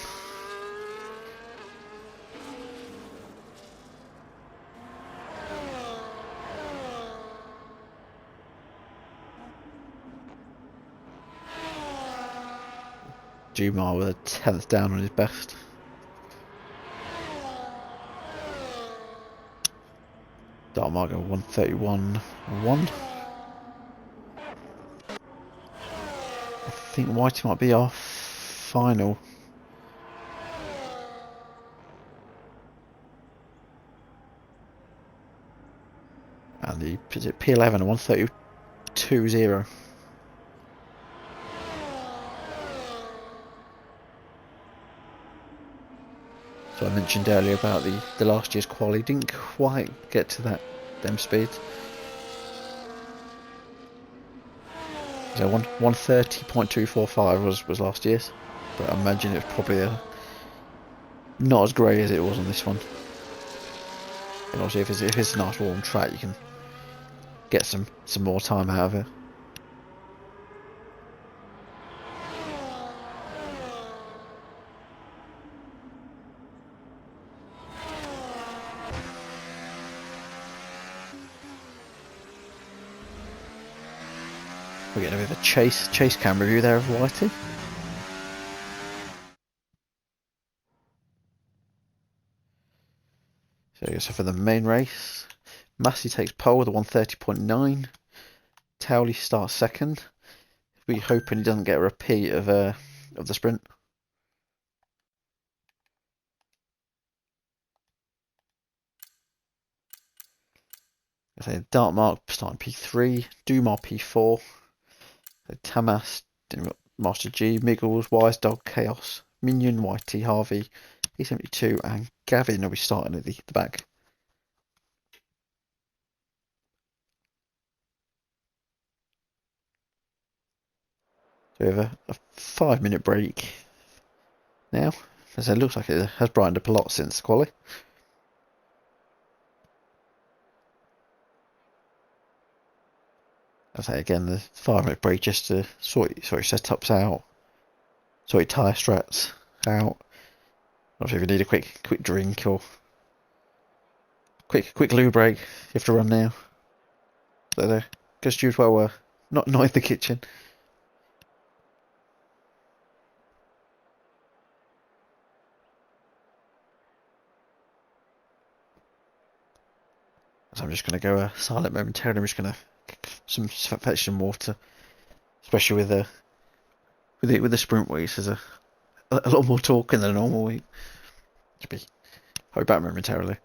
Dumar with a tenth down on his best. Dartmargo 1:31.1. I think Whitey might be off final. And the P11 at 1:32.0. So I mentioned earlier about the last year's quali, didn't quite get to them speeds. So 130.245 was last year's, but I imagine it's probably not as grey as it was on this one. And obviously, if it's a nice warm track, you can get some more time out of it. We're getting a bit of a chase cam review there of Whitey. So for the main race, Massey takes pole with a 130.9. Towley starts second. We're hoping he doesn't get a repeat of the sprint. I say Dartmark starting P3, Dumar P4, Tamas, Master G, Miggles, Wise Dog, Chaos, Minion, Whitey, Harvey, E72, and Gavin will be starting at the back. So we have a 5-minute break now. As it looks like it has brightened up a lot since quali. I say again, the 5-minute break just to sort your setups out, sort your tyre strats out. Not sure if you need a quick drink or quick loo break. You have to run now. So because Jude well we're not in the kitchen. So I'm just going to go silent momentarily. I'm just going to fetch some water, especially with the sprint weeks. There's a lot more talking than a normal week. I'll be back momentarily.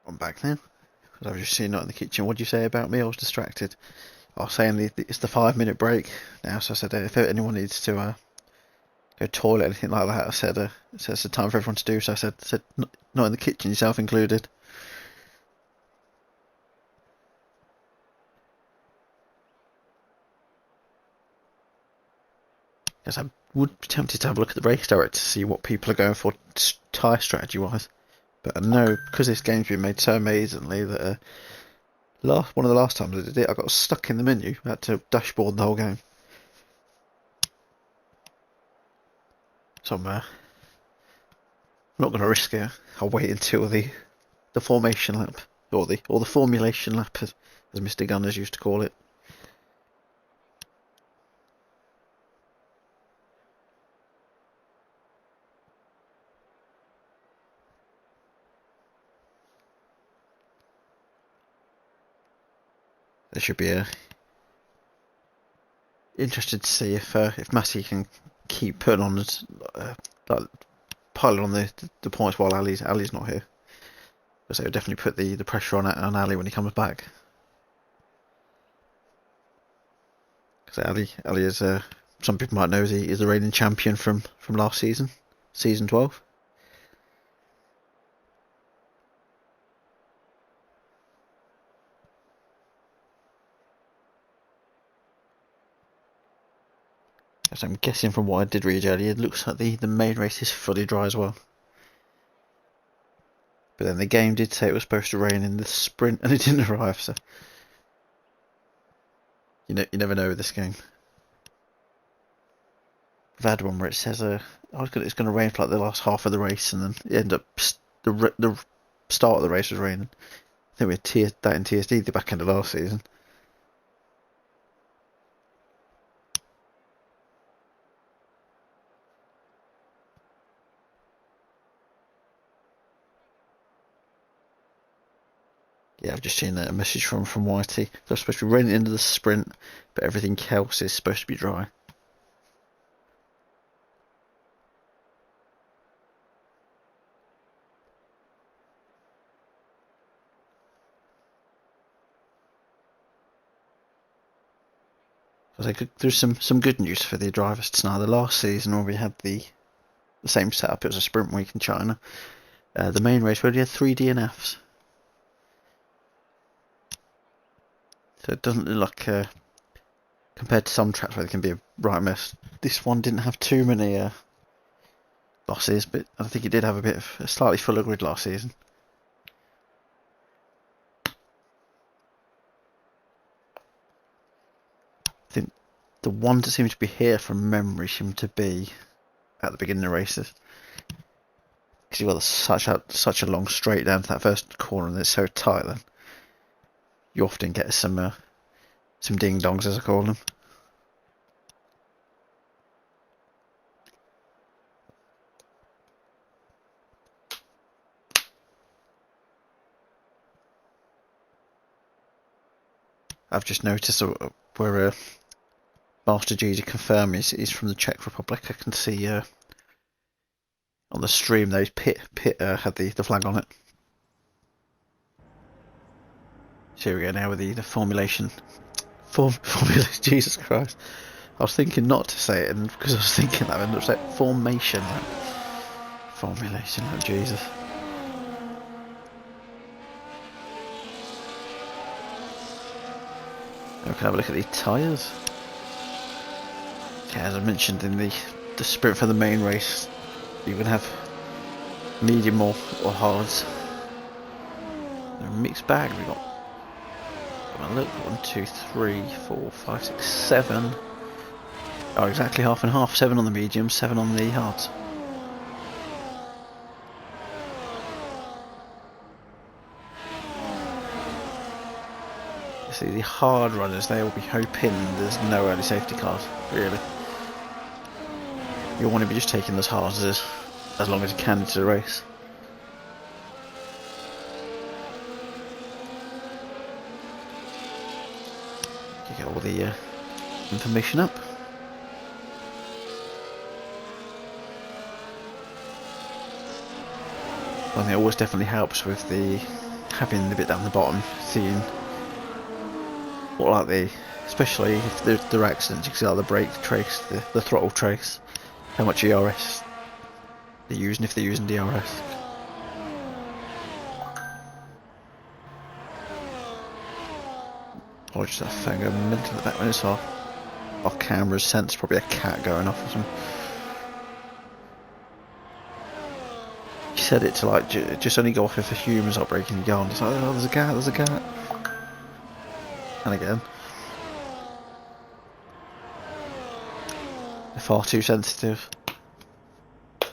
I'm back now. Because I was just sitting out in the kitchen. What do you say about me? I was distracted. I was saying it's the 5-minute break now. So I said if anyone needs to go toilet, anything like that, I said it's the time for everyone to do. So I said not in the kitchen, yourself included. Yes, I would be tempted to have a look at the race director to see what people are going for tyre strategy wise. But I know because this game's been made so amazingly that one of the last times I did it, I got stuck in the menu. I had to dashboard the whole game. So I'm not going to risk it. I'll wait until the formation lap or the formulation lap, as Mr. Gunners used to call it. There should be interested to see if Massey can keep putting on like piling on the points while Ali's not here. Because they would definitely put the pressure on Ali when he comes back. Because Ali is some people might know is the reigning champion from last season, season 12. So I'm guessing from what I did read earlier, it looks like the main race is fully dry as well. But then the game did say it was supposed to rain in the sprint, and it didn't arrive. So you never know with this game. I've had one where it says it's going to rain for like the last half of the race, and then it end up the start of the race was raining. I think we had that in TSD the back end of last season. Yeah, I've just seen a message from Whitey. They're supposed to be raining into the sprint, but everything else is supposed to be dry. So there's some good news for the drivers tonight. The last season when we had the same setup, it was a sprint week in China. The main race we only had 3 DNFs. So it doesn't look like, compared to some tracks where they can be a right mess, this one didn't have too many losses, but I think it did have a slightly fuller grid last season. I think the ones that seem to be here from memory seem to be at the beginning of races. Because you've got such a long straight down to that first corner and it's so tight then. You often get some ding-dongs, as I call them. I've just noticed where Master G to confirm is from the Czech Republic. I can see on the stream those pit had the flag on it. So here we go now with the formulation. Formulation, Jesus Christ. I was thinking not to say it, and because I was thinking that, I ended up saying formation. Formulation, oh Jesus. We can have a look at the tyres. Okay, as I mentioned in the sprint for the main race, you can have medium or hards. They're a mixed bag. We got, look, 1, 2, 3, 4, 5, 6, 7. Oh, exactly half and half. 7 on the medium, 7 on the hards. See, the hard runners, they will be hoping there's no early safety cars, really. You want to be just taking those hards as long as you can into the race. You get all the information up. One thing that always definitely helps with having the bit down the bottom, seeing what, like especially if there are accidents, you can see like the brake trace, the throttle trace, how much ERS they're using, if they're using DRS. Or just that thing going mental at that when it's off camera's sense, probably a cat going off or something. You said it to like just only go off if the humans are breaking the yarn. It's like, oh, there's a cat. And again, they're far too sensitive. It's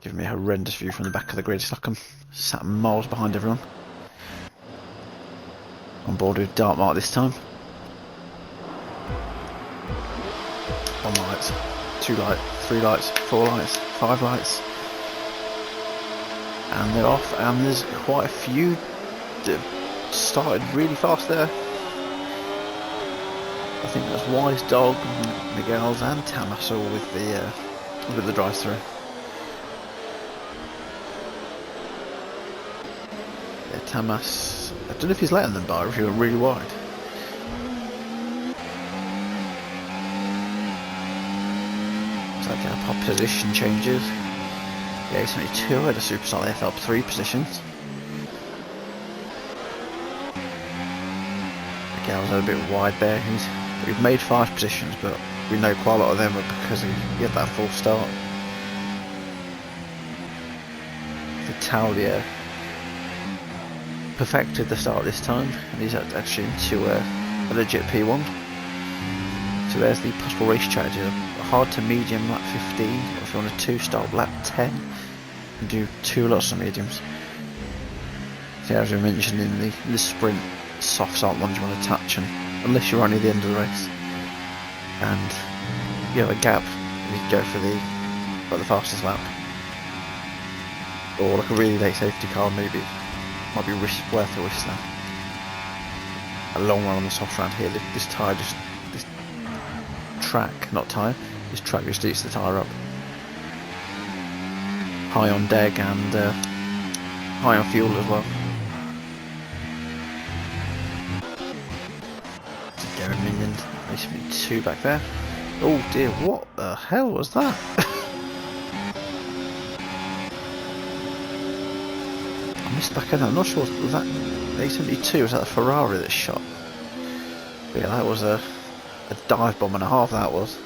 giving me a horrendous view from the back of the grid. It's like I'm sat miles behind everyone. On board with Dark Mark this time. 1 light, 2 light, 3 lights, 4 lights, 5 lights. And they're off, and there's quite a few that started really fast there. I think that's Wise Dog, Miguel's and Tamas all with the drive-through. Yeah, Tamas, I don't know if he's letting them by or if he went really wide. It's like our pop position changes. Yeah, he's only 2 at a superstar F up 3 positions. Miguel's a bit wide there. We've made 5 positions, but we know quite a lot of them are because he had that full start. Vitalia perfected the start this time, and he's actually into a legit P1. So there's the possible race strategy: hard to medium lap 15, or if you want a 2-stop lap 10, and do 2 lots of mediums. So as we mentioned in the sprint, softs aren't ones you want to touch, and unless you're only at the end of the race and you have a gap, you can go for the fastest lap, or like a really late safety car. Maybe might be worth a risk now. A long run on the soft round here. This tyre this track, not tyre, this track just eats the tyre up. High on deg and high on fuel as well. Gary Minion, basically 2 back there. Oh dear, what the hell was that? I missed back in. I'm not sure, was that 872? Was that a Ferrari that shot? But yeah, that was a dive bomb and a half, that was.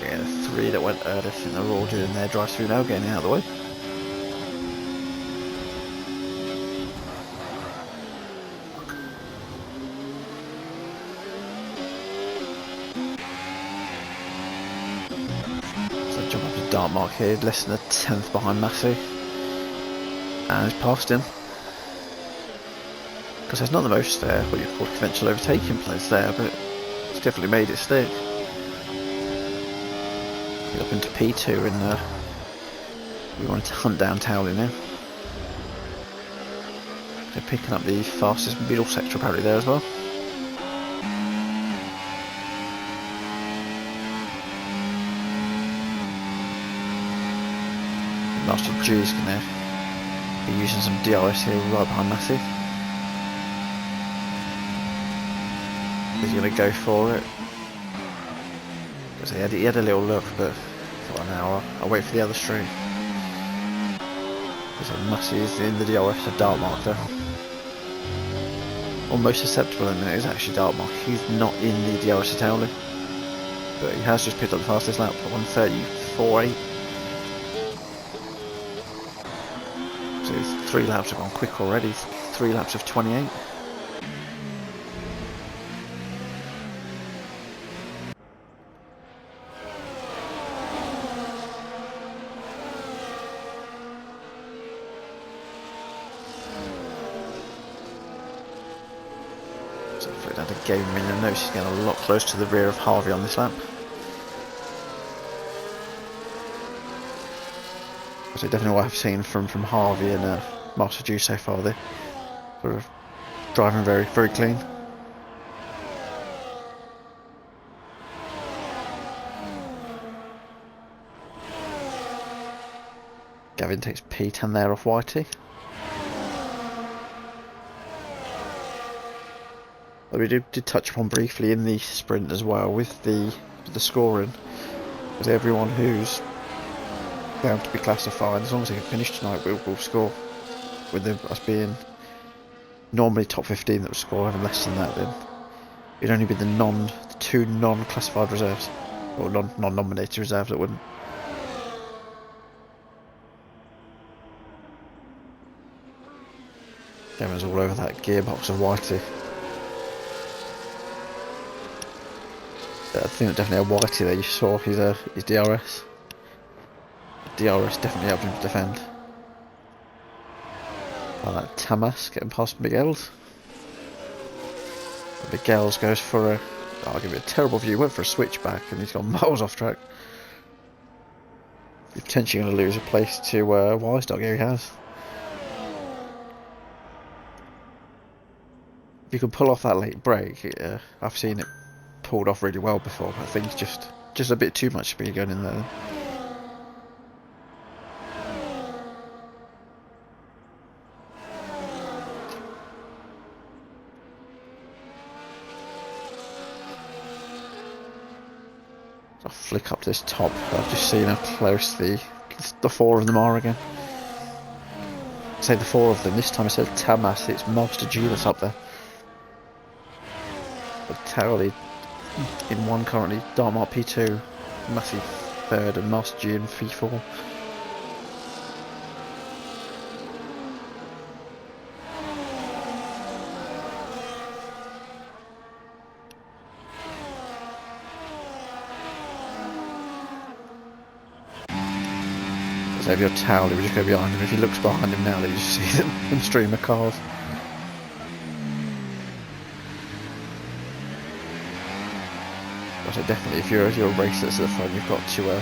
Yeah, the 3 that went early, I think they're all doing their drive through now, getting out of the way. Jump up to Dark Mark here, less than a 10th behind Massey, and he's passed him. Because there's not the most what you call conventional overtaking place there, but it's definitely made it stick. Up into P2, and we wanted to hunt down Towley now. They're picking up the fastest middle sector apparently there as well. Master G is going to be using some DRS here right behind Massey. He's going to go for it. Because he had a little look, but for an hour, I'll wait for the other stream. Because Massey is in the DRS, a Dark Mark there. Almost acceptable, and it is actually Dark Mark. He's not in the DRS at Towley. But he has just picked up the fastest lap at 1:34.8. So 3 laps have gone quick already, 3 laps of 28. So if we had a game in, you'll notice he's getting a lot close to the rear of Harvey on this lap. So definitely what I've seen from Harvey and Master G so far. They're sort of driving very, very clean. Gavin takes P10 there off Whitey. But we did touch upon briefly in the sprint as well with the scoring. Because everyone who's bound to be classified, as long as they can finish tonight, will score. With us being normally top 15 that would score, having less than that, then it'd only be the 2 non-classified reserves, or non-nominated reserves that wouldn't. Gavin's all over that gearbox of Whitey. I think definitely a Whitey there. You saw his DRS. DRS definitely helped him to defend. That Tamas getting past Miguel's. Miguel's goes for I'll give it a terrible view. Went for a switchback and he's gone miles off track. He's potentially going to lose a place to Wisedock. Here he has. If you can pull off that late break, I've seen it pulled off really well before, but I think it's just a bit too much speed going in there. I'll flick up to this top. I've just seen how close the 4 of them are again. I say the 4 of them. This time instead of Tamas, it's Master G that's up there. But Towley in 1 currently, Dark Mark P2, Massey 3rd, and Master G in P4. So if you're Towley, we just go behind him. If he looks behind him now, then you just see them stream of cars. But so definitely, if you're a racer that's at the front, you've got to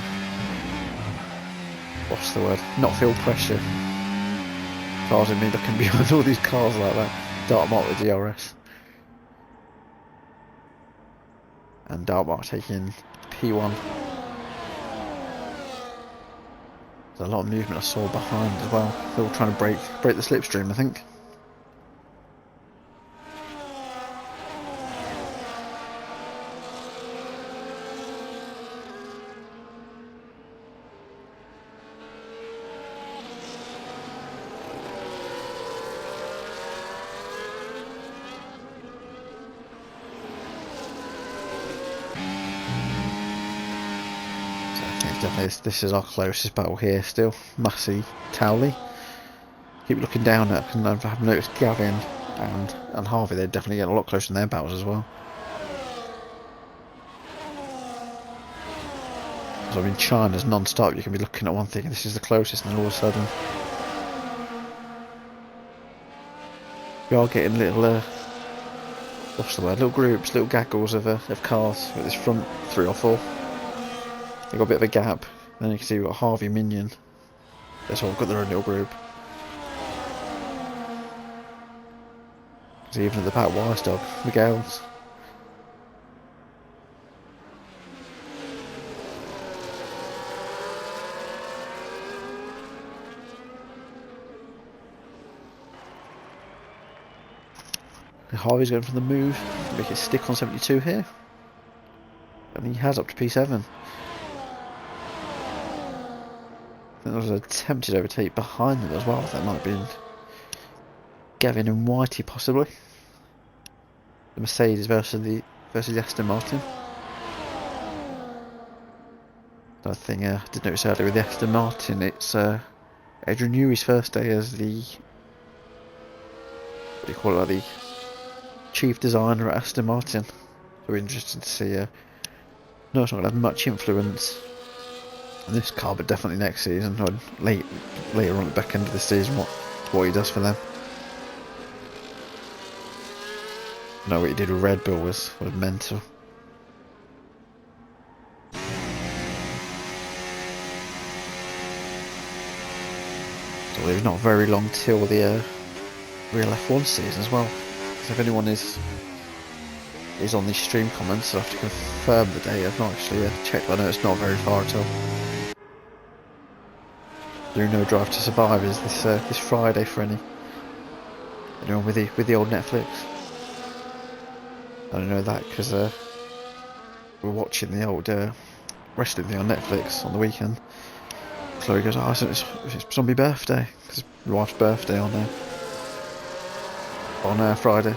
what's the word? Not feel pressure. Cars in me looking behind all these cars like that. Dartmouth with DRS. And Dartmouth taking P1. There's a lot of movement I saw behind as well. They're all trying to break the slipstream, I think. This is our closest battle here still. Massey, Towley. Keep looking down at, and I've noticed Gavin and Harvey, they're definitely getting a lot closer in their battles as well. So I mean, China's non-stop, you can be looking at one thing and this is the closest, and then all of a sudden we are getting little what's the word, little groups, little gaggles of cars with this front 3 or 4. They've got a bit of a gap. Then you can see we've got Harvey, Minion. They've all got their own little group. See, even at the back, Wise Dog, Miguel's. Harvey's going for the move, make it stick on 72 here. And he has up to P7. I think there was an attempted overtake behind them as well. That might have been Gavin and Whitey possibly. The Mercedes versus the Aston Martin. Another thing I did notice earlier with the Aston Martin, it's Adrian Newey's first day as the, what do you call it, like the chief designer at Aston Martin. So we're interested to see. No, it's not going to have much influence on this car, but definitely next season, or later on at the back end of the season, what he does for them. No, what he did with Red Bull was mental. So it's not very long till the real F1 season as well. So if anyone is on these stream comments, I'll have to confirm the date. I've not actually checked, but I know it's not very far at all. No Drive to Survive is this Friday for anyone with the old Netflix. I don't know that because we're watching the old wrestling thing on Netflix on the weekend. Chloe goes, "Oh, it's Zombie birthday," because my wife's birthday on Friday,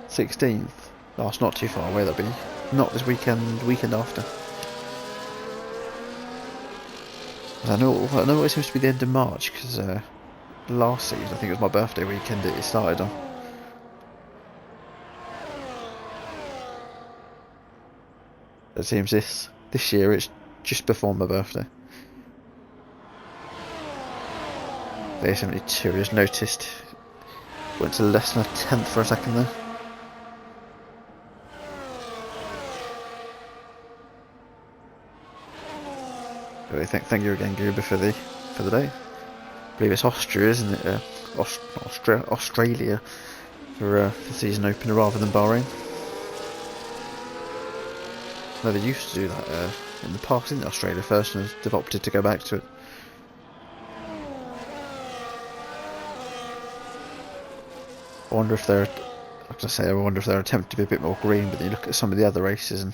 16th. Oh, it's not too far away. That'll be not this weekend. Weekend after. I know it seems to be the end of March because last season I think it was my birthday weekend it started on. It seems this year it's just before my birthday. Day 72, I just noticed went to less than a tenth for a second there. Anyway, thank you again, Goober, for the day. I believe it's Austria, isn't it? Australia for the season opener rather than Bahrain. No, they used to do that in the past, didn't Australia first, and they've opted to go back to it. I wonder if they're attempting to be a bit more green, but then you look at some of the other races and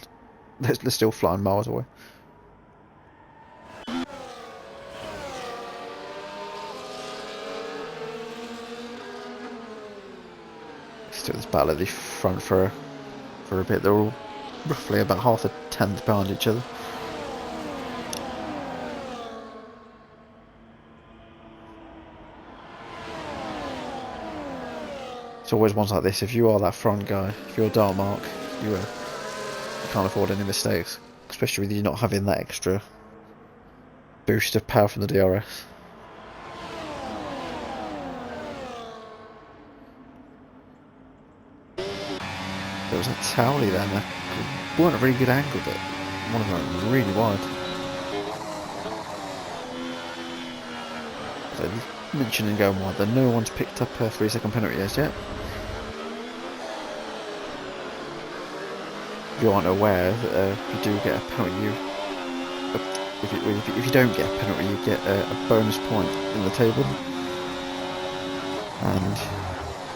they're still flying miles away. Still this battle at the front for a bit. They're all roughly about half a tenth behind each other. It's always ones like this. If you are that front guy, if you're Dartmark, you can't afford any mistakes, especially with you not having that extra boost of power from the DRS. There was a Towley then. That weren't a really good angle, but one of them went really wide. So mentioning going wide, that no one's picked up a 3-second penalty as yet. If you aren't aware, if you do get a penalty, if you don't get a penalty, you get a bonus point in the table. And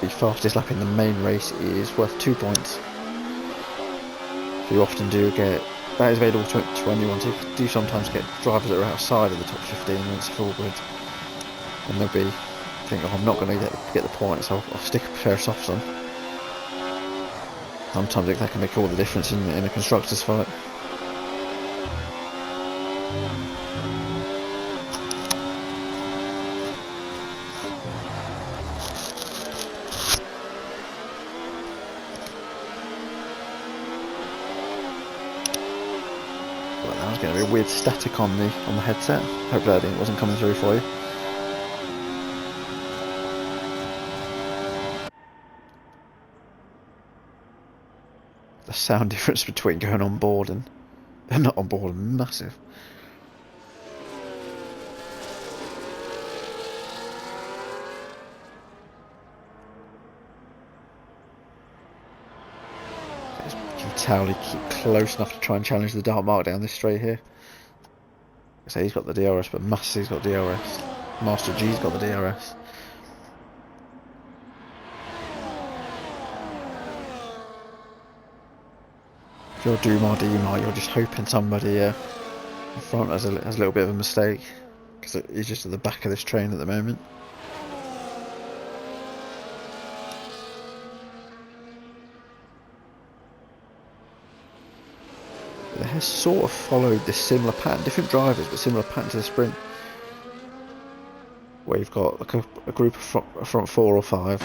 the fastest lap in the main race is worth 2 points. So you often do get, that is available to anyone, so you do sometimes get drivers that are outside of the top 15 when it's forward. And they'll be thinking, oh, I'm not going to get the points, so I'll stick a pair of softs on. Sometimes that can make all the difference in a constructors fight. Well, that was going to be a weird static on the headset. Hope that it wasn't coming through for you. The sound difference between going on board and not on board, massive. Can Towley keep close enough to try and challenge the dark mark down this straight here. So he's got the DRS, but Massey's got DRS. Master G's got the DRS. If you're Dumar, you're just hoping somebody in front has a little bit of a mistake, because he's just at the back of this train at the moment. It has sort of followed this similar pattern, different drivers, but similar pattern to the sprint, where you've got like a group of front 4 or 5,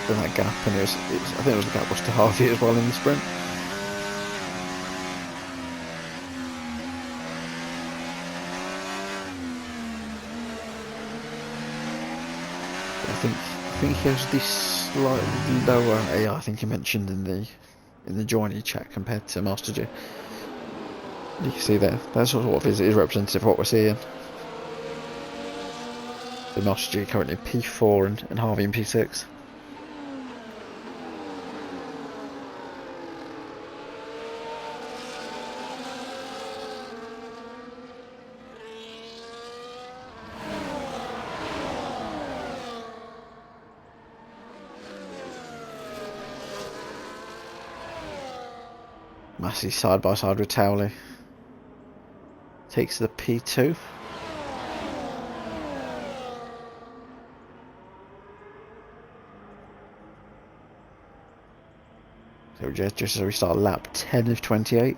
then that gap, and I think it was the gap was to Harvey as well in the sprint. I think he has this slightly lower AI. I think he mentioned in the joining chat compared to Master G. You can see there, that's sort of is representative of what we're seeing. So Master G currently in P4 and Harvey in P6. Massey side by side with Towley. Takes the P2. So just as we start lap 10 of 28.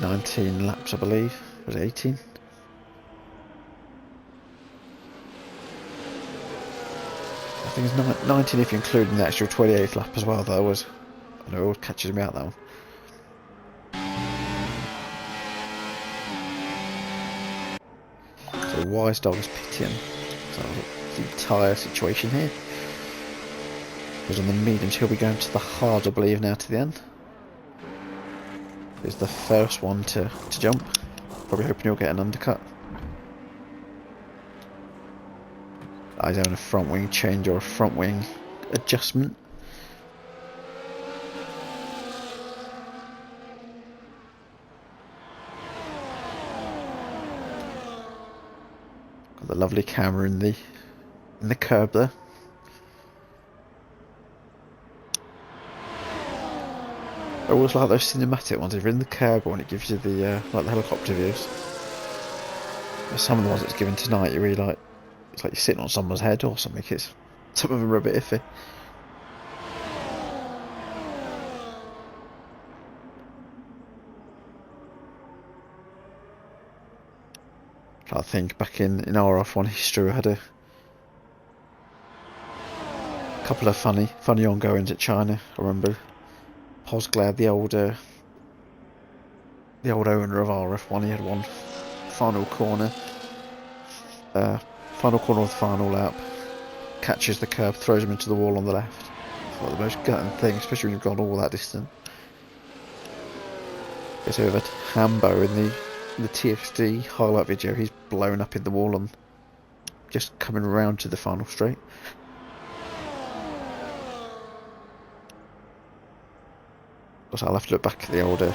"19 laps, I believe. Was it 18? I think it's 19 if you're including the extra 28th lap as well. That was, I know it always catches me out, that one. So Wise Dog is pitting. So the tyre situation here. Because on the mediums he'll be going to the hard, I believe, now to the end. Is the first one to jump. Probably hoping he'll get an undercut. Eyes on a front wing change or a front wing adjustment. Got the lovely camera in the curb there. I always like those cinematic ones. If you're in the curb one, it gives you the like the helicopter views. Some of the ones it's given tonight, you really like. It's like you're sitting on someone's head or something. Some of them are a bit iffy. I think back in RRF1 history we had a couple of funny ongoings at China. I remember Posglad, the old owner of RF1, he had one final corner of the final lap, catches the curb, throws him into the wall on the left. It's like the most gutting thing, especially when you've gone all that distance. It's over at Hambo in the TXD highlight video. He's blown up in the wall and just coming around to the final straight. Also, I'll have to look back at the older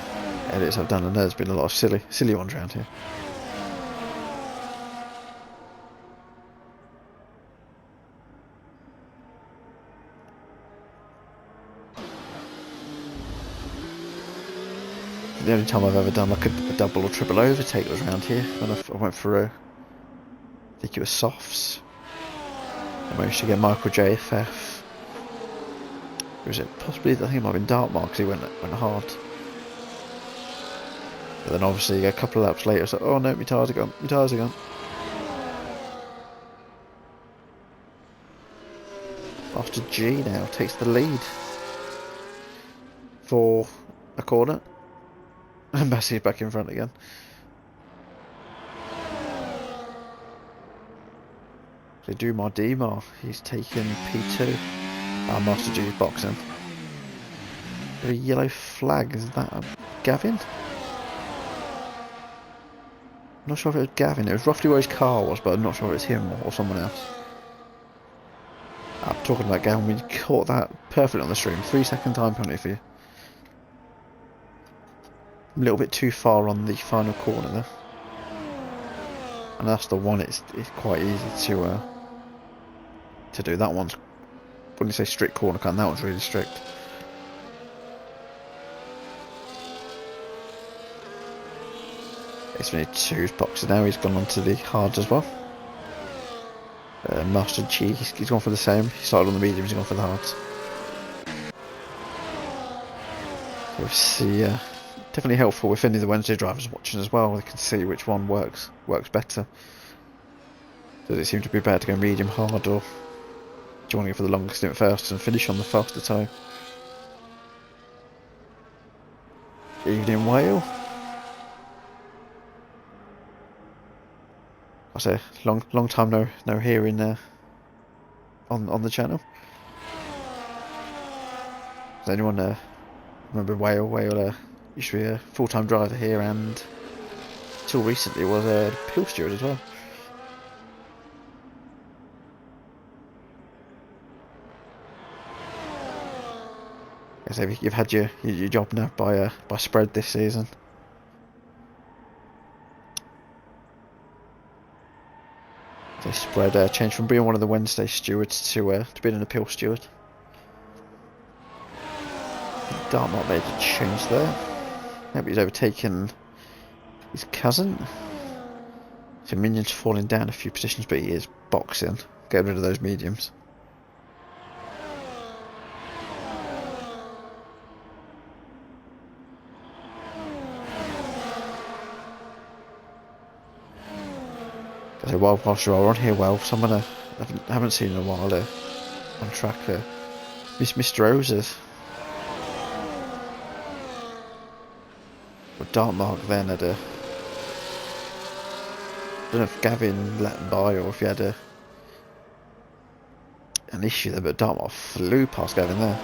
edits I've done, and there's been a lot of silly ones around here. The only time I've ever done like a double or triple overtake was around here when I went for I think it was softs. I managed to get Michael JFF. Or was it possibly? I think it might have been Dartmar because he went hard. But then obviously a couple of laps later, it's like, oh no, my tyres are gone. After G now takes the lead for a corner. And Massey's back in front again. They do my Demar. He's taken P2. Master G's boxing. A yellow flag. Is that Gavin? I'm not sure if it was Gavin. It was roughly where his car was, but I'm not sure if it's him or someone else. I'm talking about Gavin. We caught that perfectly on the stream. 3-second time penalty for you. A little bit too far on the final corner there, and that's the one. It's quite easy to do. That one's, when you say strict corner cut, that one's really strict. It's only 2 boxes now. He's gone on to the hards as well. Master G, he's gone for the same. He started on the mediums, he's gone for the hards. So we'll see. Definitely helpful if any of the Wednesday drivers are watching as well. They can see which one works better. Does it seem to be better to go medium hard, or do you want to go for the longest stint first and finish on the faster toe? Evening Whale. I say long time no hearing on the channel. Does anyone remember Whale? Whale used to be a full-time driver here, and until recently was a pill steward as well. So you've had your job now by spread this season. So spread changed from being one of the Wednesday stewards to being an appeal steward. Dartmar made a change there. Maybe he's overtaken his cousin. So Minion's falling down a few positions, but he is boxing. Get rid of those mediums. So whilst you are on here, well, someone I haven't seen in a while on track, Mr. Roses. But Dartmark then had I don't know if Gavin let him by or if he had an issue there, but Dartmark flew past Gavin there.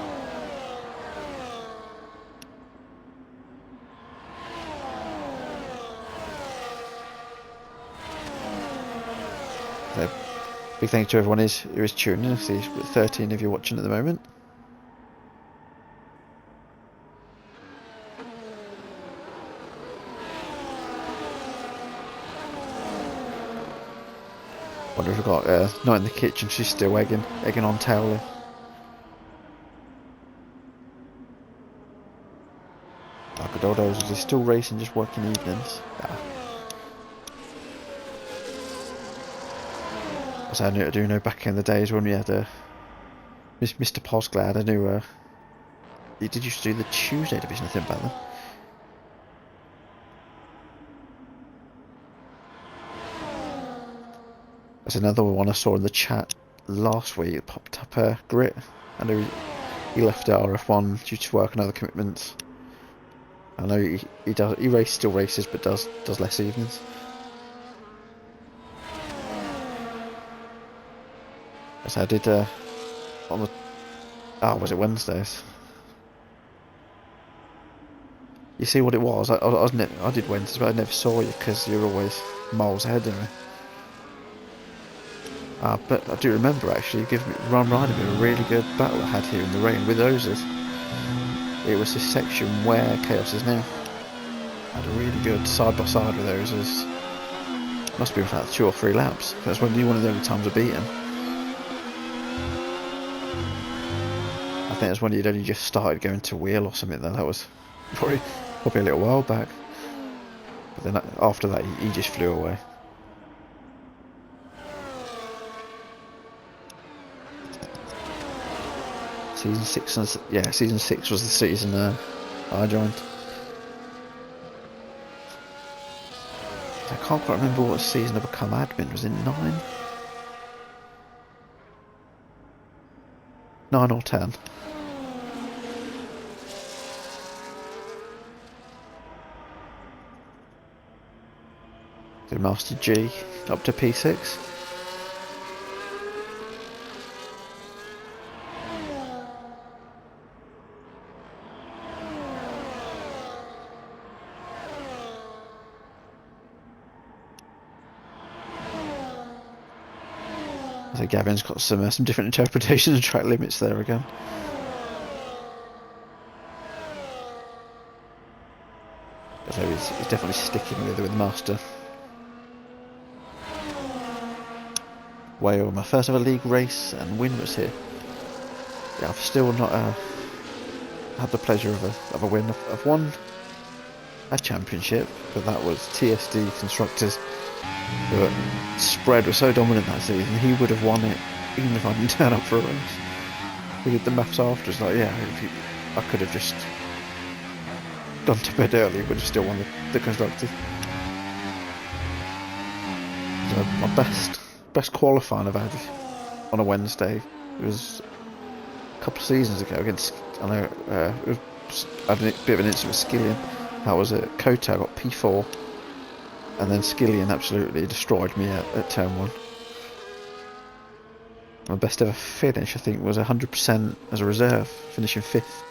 So, big thank you to everyone who is tuning in. I see 13 of you watching at the moment. Wonder if we've got Night in the Kitchen. She's still egging on Towley. Dodos, is he still racing, just working evenings? So I do know back in the days when we had Mr. Posglad, I knew he did used to do the Tuesday division, I think, back then. There's another one I saw in the chat last week. It popped up Grit. I know he left RRF1 due to work and other commitments. I know he still races, but does less evenings. As I did on the was it Wednesdays? You see what it was? I did Wednesdays, but I never saw you because you're always miles ahead of me. But I do remember actually you riding me a really good battle I had here in the rain with Ozers. It was this section where Chaos is now. I had a really good side by side with Ozers. Must be about 2 or 3 laps. That's one of the only times I beat him. I think that's when he'd only just started going to wheel or something. That was probably a little while back. But then after that, he just flew away. Season 6 was the season I joined. I can't quite remember what season I become admin. Was it 9? 9 or 10? Did Master G up to P6. So Gavin's got some different interpretations of track limits there again. So he's definitely sticking with Master. Wales, my first ever league race and win was here. Yeah, I've still not had the pleasure of a win. I've won a championship, but that was TSD Constructors. But Spread was so dominant that season, he would have won it even if I didn't turn up for a race. We did the maths after, it's like, yeah, I could have just gone to bed early, would have still won the Constructors. So my best qualifying I've had on a Wednesday was a couple of seasons ago against, I know, I had a bit of an incident with Skillian. That was at Kota, I got P4. And then Skillian absolutely destroyed me at turn 1. My best ever finish, I think, was 100% as a reserve, finishing 5th.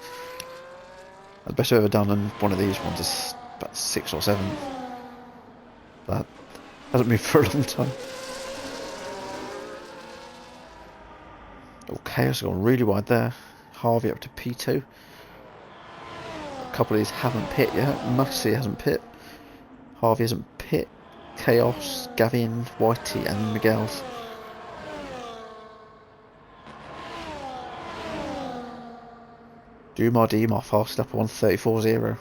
The best I've ever done on one of these ones is about 6 or 7. That hasn't been for a long time. Okay, I've gone really wide there. Harvey up to P2. A couple of these haven't pit yet. Mussy hasn't pit. Harvey hasn't pit. Chaos, Gavin, Whitey and Miguel's. Dumar fast up 134.0.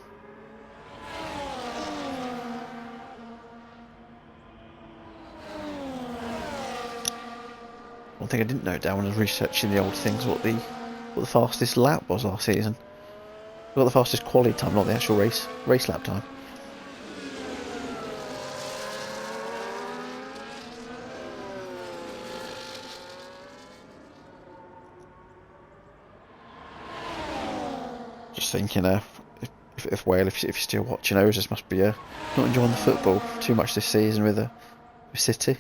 One thing I didn't note down when I was researching the old things, what the fastest lap was last season. I got the fastest quality time, not the actual race lap time. Just thinking, if Wales, if you're still watching, Ozers must be not enjoying the football too much this season with City.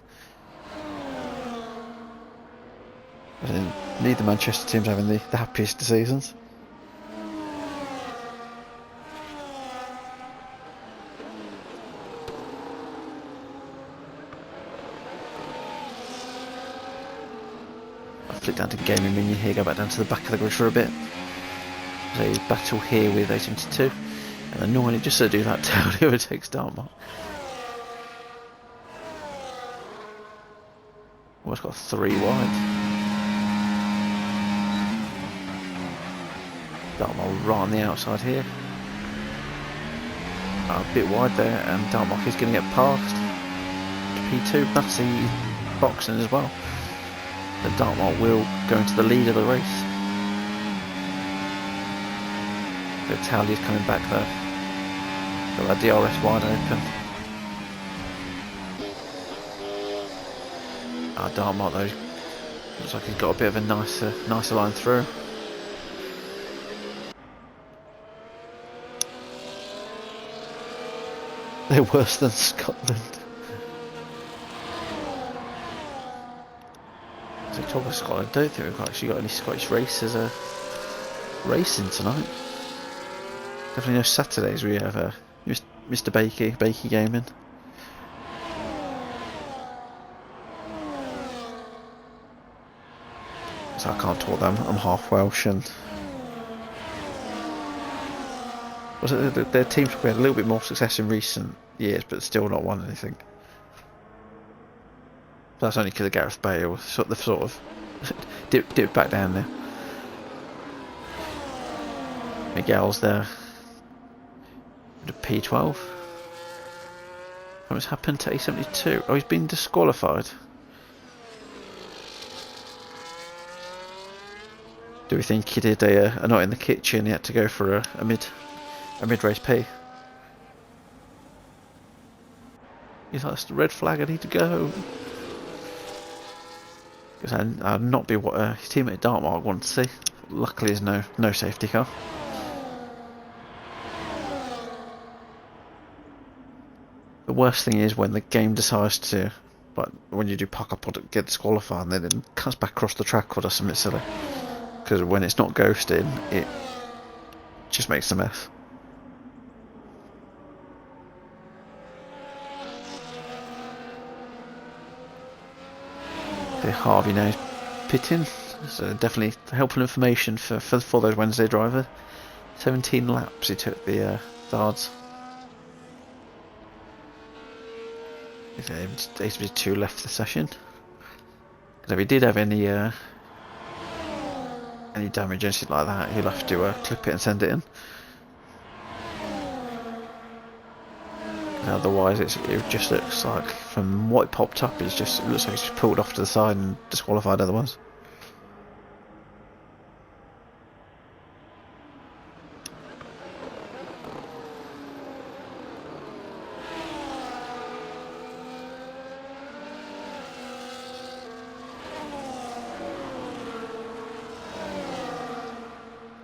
I think neither Manchester teams having the happiest of seasons. I'll flick down to gaming menu here, go back down to the back of the grid for a bit. There's a battle here with 872, and annoyingly just to do that tail he overtakes Dartmouth. Almost got 3 wide. Dartmouth right on the outside here. A bit wide there, and Dartmouth is going to get past P2. Massey boxing as well. But Dartmouth will go into the lead of the race. The Italia's coming back though. Got that DRS wide open. Dartmouth though, looks like he's got a bit of a nicer line through. They're worse than Scotland. As I talk about Scotland, I don't think we've actually got any Scottish races racing tonight. Definitely no Saturdays we have Mr. Bakey gaming. So I can't talk them. I'm half Welsh and their team's probably had a little bit more success in recent years, but still not won anything. But that's only because of Gareth Bale. They've sort of dipped back down there. Miguel's there. The P12. What's happened to A72? Oh, he's been disqualified. Do we think he did a not in the kitchen? He had to go for a mid-race P. He's like, that's the red flag, I need to go. Because I'd not be what his teammate at Dartmouth wanted to see. Luckily there's no safety car. The worst thing is when the game decides to, like when you do park up or get disqualified and then it cuts back across the track or does something silly. Because when it's not ghosting, it just makes a mess. Okay, Harvey now pitting, so definitely helpful information for those Wednesday drivers. 17 laps he took the dards. He's 2 left the session. Because if he did have any damage, anything like that, he'll have to clip it and send it in. Otherwise, it just looks like, from what popped up, it looks like it's pulled off to the side and disqualified otherwise.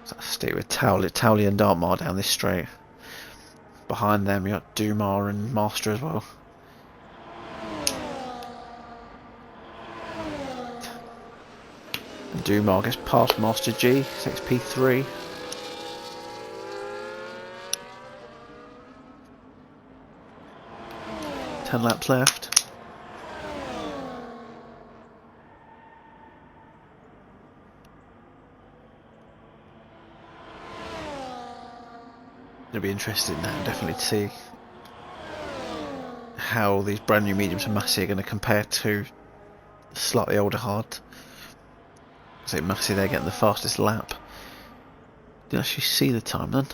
So stay with Towley and Dartmouth down this straight. Behind them, you got Dumar and Master as well. And Dumar gets past Master G, takes P3. Ten laps left. It'll be interesting now, definitely, to see how these brand new mediums and Massey are going to compare to slightly older hard. So Massey, they're getting the fastest lap. Didn't actually see the time then.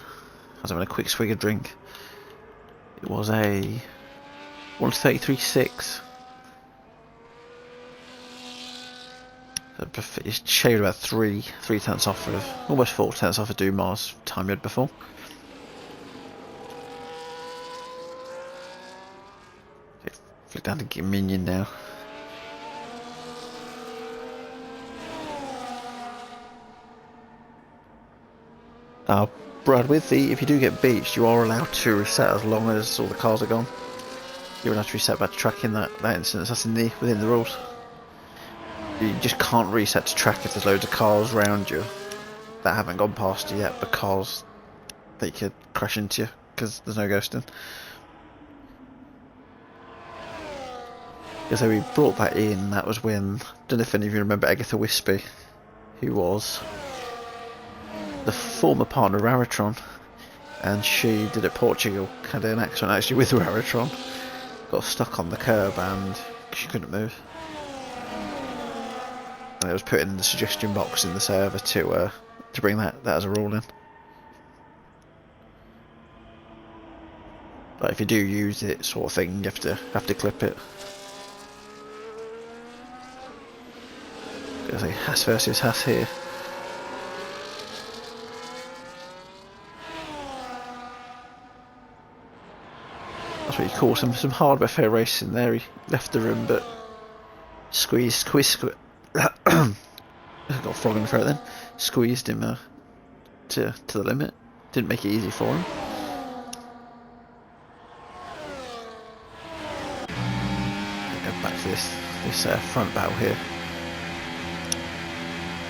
I was having a quick swig of drink. It was a 1:33.6. It's shaved about 3 tenths off of, almost 4 tenths off of Dumas' time he had before. Flick down to Minion now. Brad, if you do get beached, you are allowed to reset as long as all the cars are gone. You're allowed to reset back to track in that instance. That's within the rules. You just can't reset to track if there's loads of cars around you that haven't gone past you yet, because they could crash into you because there's no ghosting. So we brought that in. That was when, I don't know if any of you remember Agatha Wispy, who was the former partner of Raritron, and she did at Portugal, had an accident actually with Raritron, got stuck on the curb and she couldn't move, and it was put in the suggestion box in the server to bring that as a rule in. But if you do use it, sort of thing, you have to clip it. Gonna say Haas versus Haas here. That's what you call some hard but fair racing there. He left the room, but Squeeze. Got a frog in the throat then. Squeezed him to the limit. Didn't make it easy for him. Go back to this front battle here.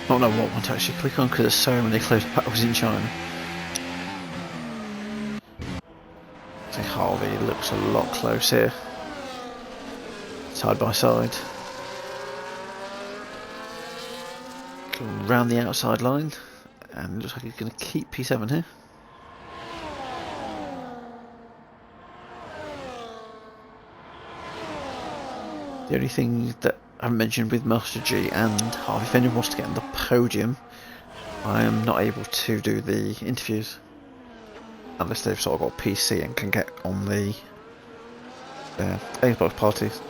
Not know what one to actually click on because there's so many close battles in China. I think Harvey looks a lot close here. Side by side. Go round the outside line. And it looks like he's going to keep P7 here. The only thing that I haven't mentioned with Master G and Harvey, if anyone wants to get on the podium, I am not able to do the interviews unless they've sort of got a PC and can get on the Xbox parties.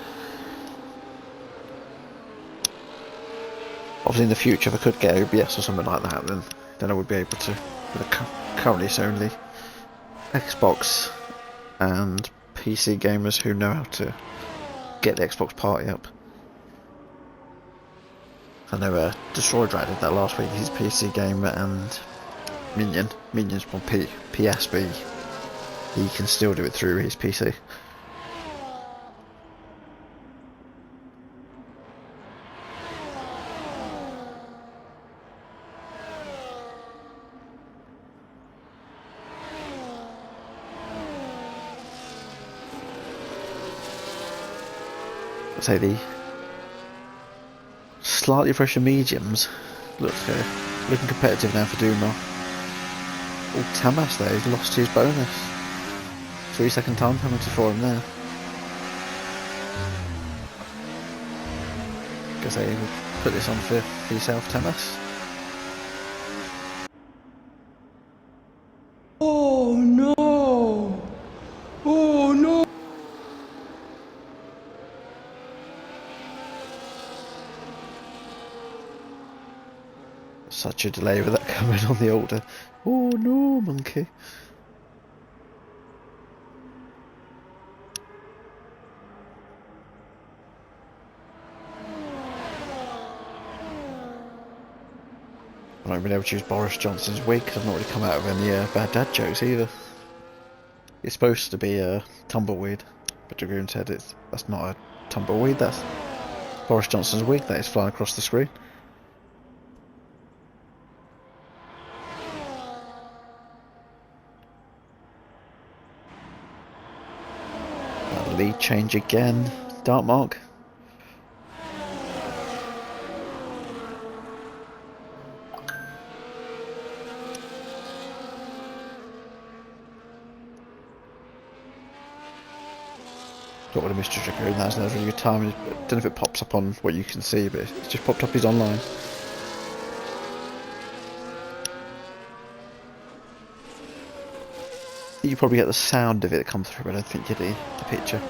Obviously in the future if I could get OBS or something like that, then I would be able to. But currently it's only Xbox and PC gamers who know how to get the Xbox party up. I know Destroy Drag did that last week, he's a PC gamer, and Minion's on PSB. He can still do it through his PC. I'd say the slightly fresher mediums looking competitive now for Duma. Oh, Tamas there, he's lost his bonus. 3-second time penalty for him there. Guess they would put this on for yourself, Tamas. Oh no! Oh no! Such a delay with that coming on the order. Oh no, monkey. I've not been able to use Boris Johnson's wig because I've not really come out of any bad dad jokes either. It's supposed to be a tumbleweed, but Dragoon said that's not a tumbleweed, that's Boris Johnson's wig that is flying across the screen. Lead change again, Dark Mark. Got rid of Mr. Dragoon, that's a really good time. I don't know if it pops up on what you can see, but it's just popped up, he's online. You probably get the sound of it come through, but I don't think you get the picture.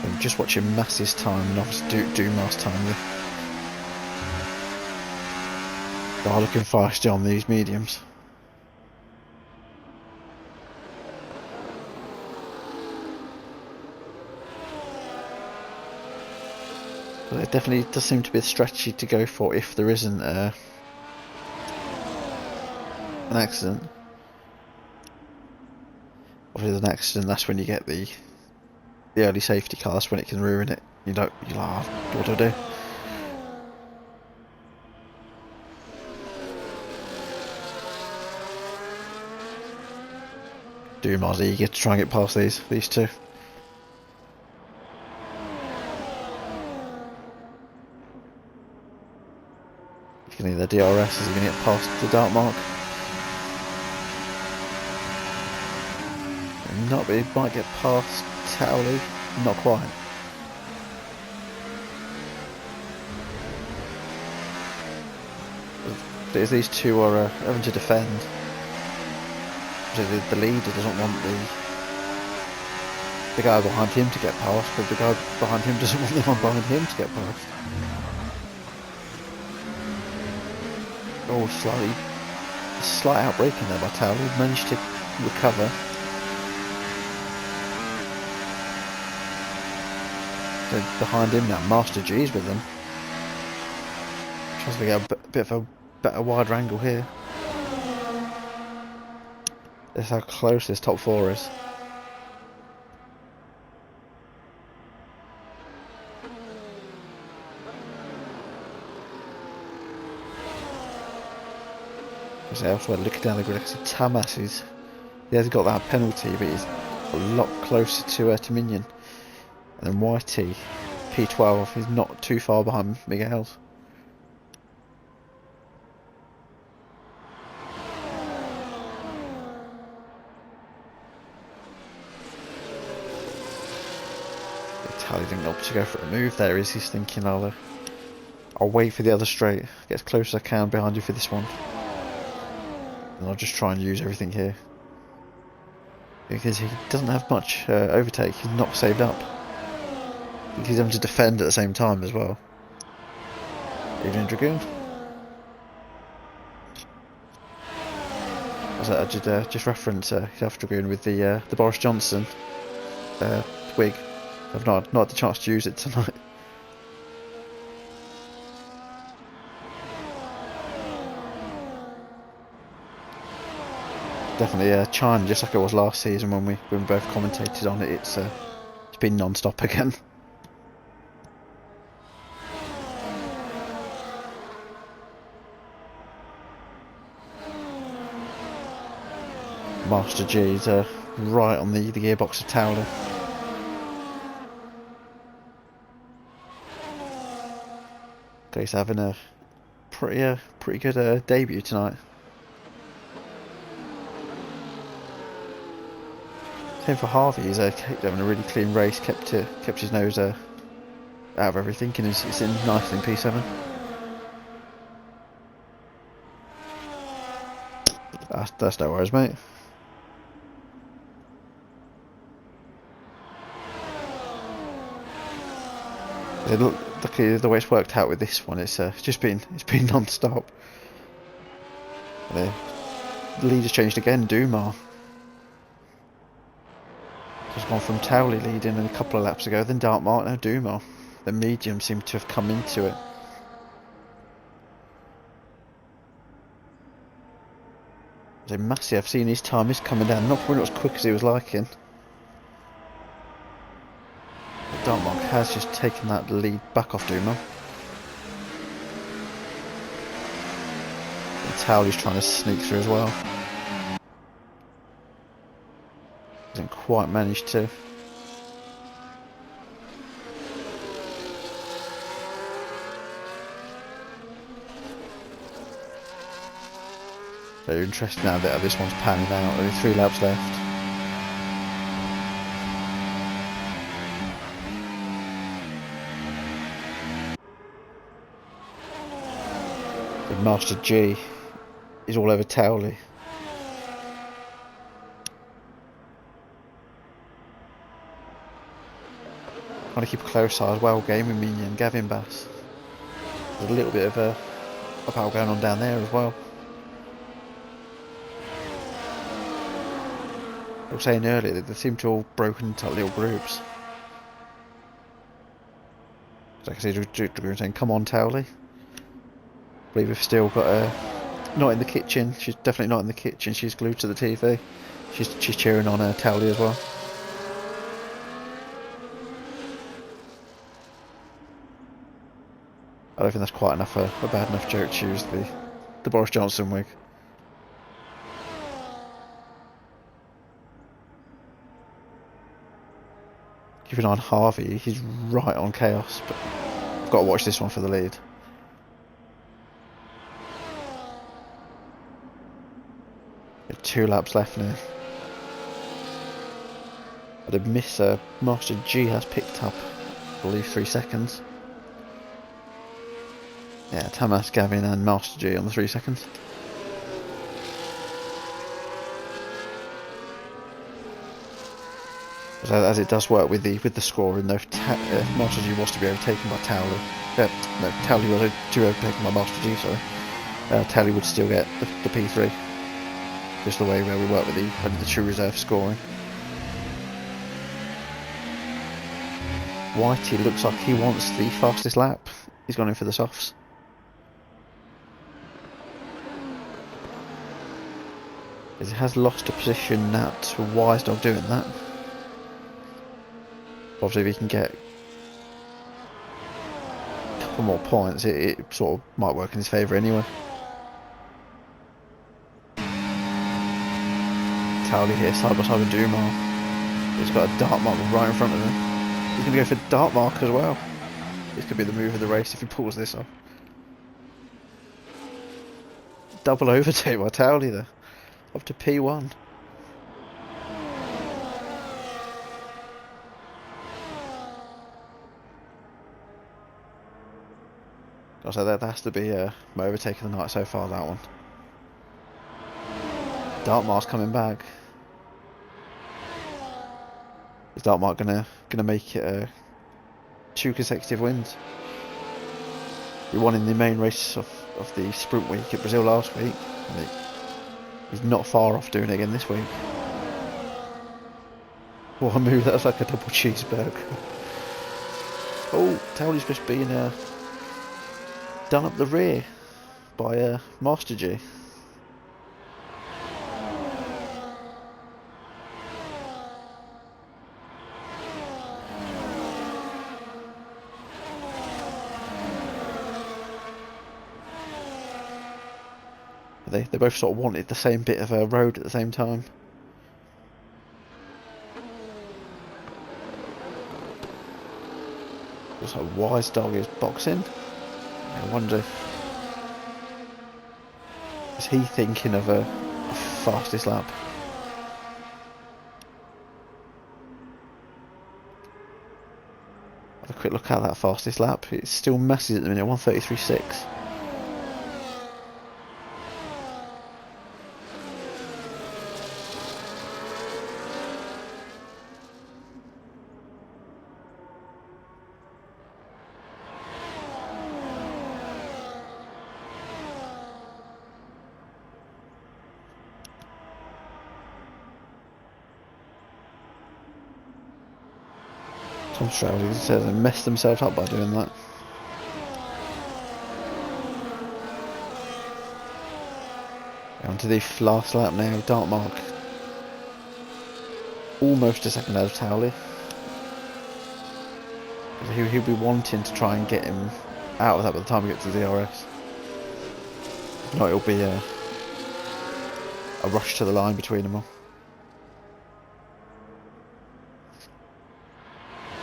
I'm just watching Mass's time and obviously Dumas time. They are looking feisty on these mediums. But it definitely does seem to be a strategy to go for if there isn't an accident. Obviously, there's an accident, that's when you get the early safety car, that's when it can ruin it. You're like, oh, what do I do? Dumas eager to try and get past these two. You can either DRS, is he going to get past the Dark Mark? Not, but he might get past Towley, not quite. But as these two are having to defend, the leader doesn't want the guy behind him to get past, but the guy behind him doesn't want the one behind him to get past. Oh, slight outbreaking there by Towley, managed to recover. They're behind him now. Master G's with them. Tries to get a bit of a better, wider angle here. That's how close this top four is. Elsewhere, looking down the grid, Tamas he has got that penalty, but he's a lot closer to Minion. And then YT, P12, he's not too far behind Miguel's. Tally didn't opt to go for a move there. He's thinking, I'll wait for the other straight, get as close as I can behind you for this one. And I'll just try and use everything here. Because he doesn't have much overtake, he's not saved up. I think he's having to defend at the same time as well. Even in Dragoon. I just reference South Dragoon with the Boris Johnson wig. I've not had the chance to use it tonight. Definitely China, just like it was last season when we both commentated on it. It's been non-stop again. Master G's right on the gearbox of Towler. Okay, he's having a pretty good debut tonight. Same for Harvey. He's having a really clean race. Kept his nose out of everything, and he's in nicely in P7. That's no worries, mate. Luckily, the way it's worked out with this one, it's been non-stop. The lead has changed again. Dumar has gone from Towley leading a couple of laps ago, then Dartmouth, now Dumar. The medium seemed to have come into it. It's massive. I've seen his time is coming down, not as quick as he was liking. Dartmouth has just taken that lead back off Dumar. And Towley's trying to sneak through as well. Hasn't quite managed to. Very interesting now that this one's panning out. Only 3 laps left. Master G is all over Towley. Trying to keep a close eye as well, gaming Minion, Gavin Bass. There's a little bit of a battle going on down there as well. I was saying earlier that they seem to all broken into little groups. So I can see Dragoon saying, "Come on, Towley." I believe we've still got her not in the kitchen. She's definitely not in the kitchen. She's glued to the TV. She's cheering on Towley as well. I don't think that's quite enough a bad enough joke to use the Boris Johnson wig. Keep an eye on Harvey. He's right on Chaos, but I've got to watch this one for the lead. Got 2 laps left now. I'd admit Master G has picked up, I believe, 3 seconds. Yeah, Tamas, Gavin and Master G on the 3 seconds. So as it does work with the scoring, though, Master G was to be overtaken by Towley. No, Towley was to be overtaken by Master G, sorry. Towley would still get the P3. Just the way where we work with the true reserve scoring. Whitey looks like he wants the fastest lap. He's gone in for the softs. He has lost a position at Wisedog doing that. Obviously, if he can get a couple more points, it sort of might work in his favour anyway. Towley here, side by side with Dumar. He's got a dart mark right in front of him. He's going to go for dart mark as well. This could be the move of the race if he pulls this off. Double overtake by Towley there. Up to P1. So that has to be my overtake of the night so far, that one. Dartmark's coming back. Is Dartmark gonna make it 2 consecutive wins? He won in the main race of the sprint week at Brazil last week. And he's not far off doing it again this week. What a move, that was like a double cheeseburger. Oh, Towley's just being done up the rear by Master G. They both sort of wanted the same bit of a road at the same time. Looks like Wisedog is boxing. I wonder, is he thinking of a fastest lap? Have a quick look at that fastest lap. It's still messy at the minute, 1:33.6. Some strategies says they messed themselves up by doing that. On to the last lap now, Dartmark. Almost a second out of Towley. He'll be wanting to try and get him out of that by the time we get to the DRS. If not, it'll be a rush to the line between them all.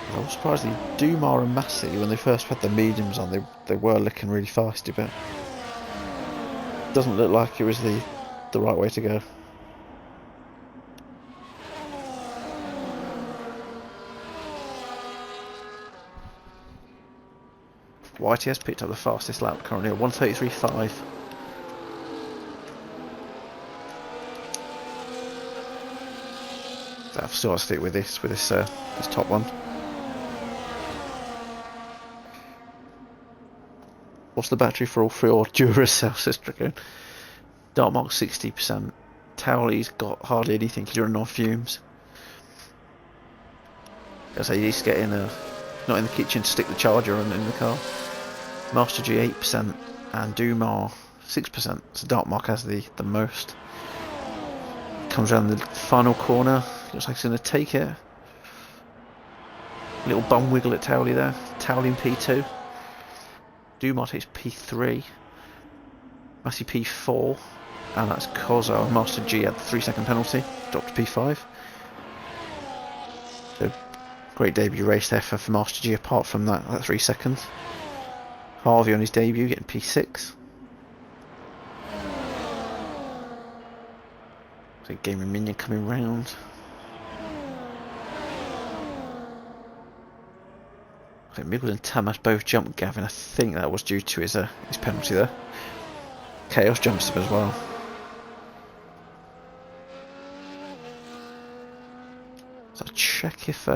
I was surprised Dumar and Massey, when they first had the mediums on, they were looking really feisty, but it doesn't look like it was the right way to go. Whitey has picked up the fastest lap currently at 1:33.5. So I've still got to stick with this top one. What's the battery for all three, or Duracell, says Dragoon? Dartmark 60%. Towley's got hardly anything because you're on fumes. As I used to get not in the kitchen to stick the charger on in the car. Master G 8% and Dumar 6%. So Dartmark has the most. Comes around the final corner. Looks like he's going to take it. Little bum wiggle at Towley there. Towley in P2. Dumar takes P3, Massey P4, and that's because our Master G had the 3-second penalty, dropped to P5. So, great debut race there for Master G apart from that 3 seconds. Harvey on his debut getting P6. So Gaming Minion coming round. I think Miggle and Tamas both jumped Gavin. I think that was due to his penalty there. Chaos jumps him as well. So I'll check if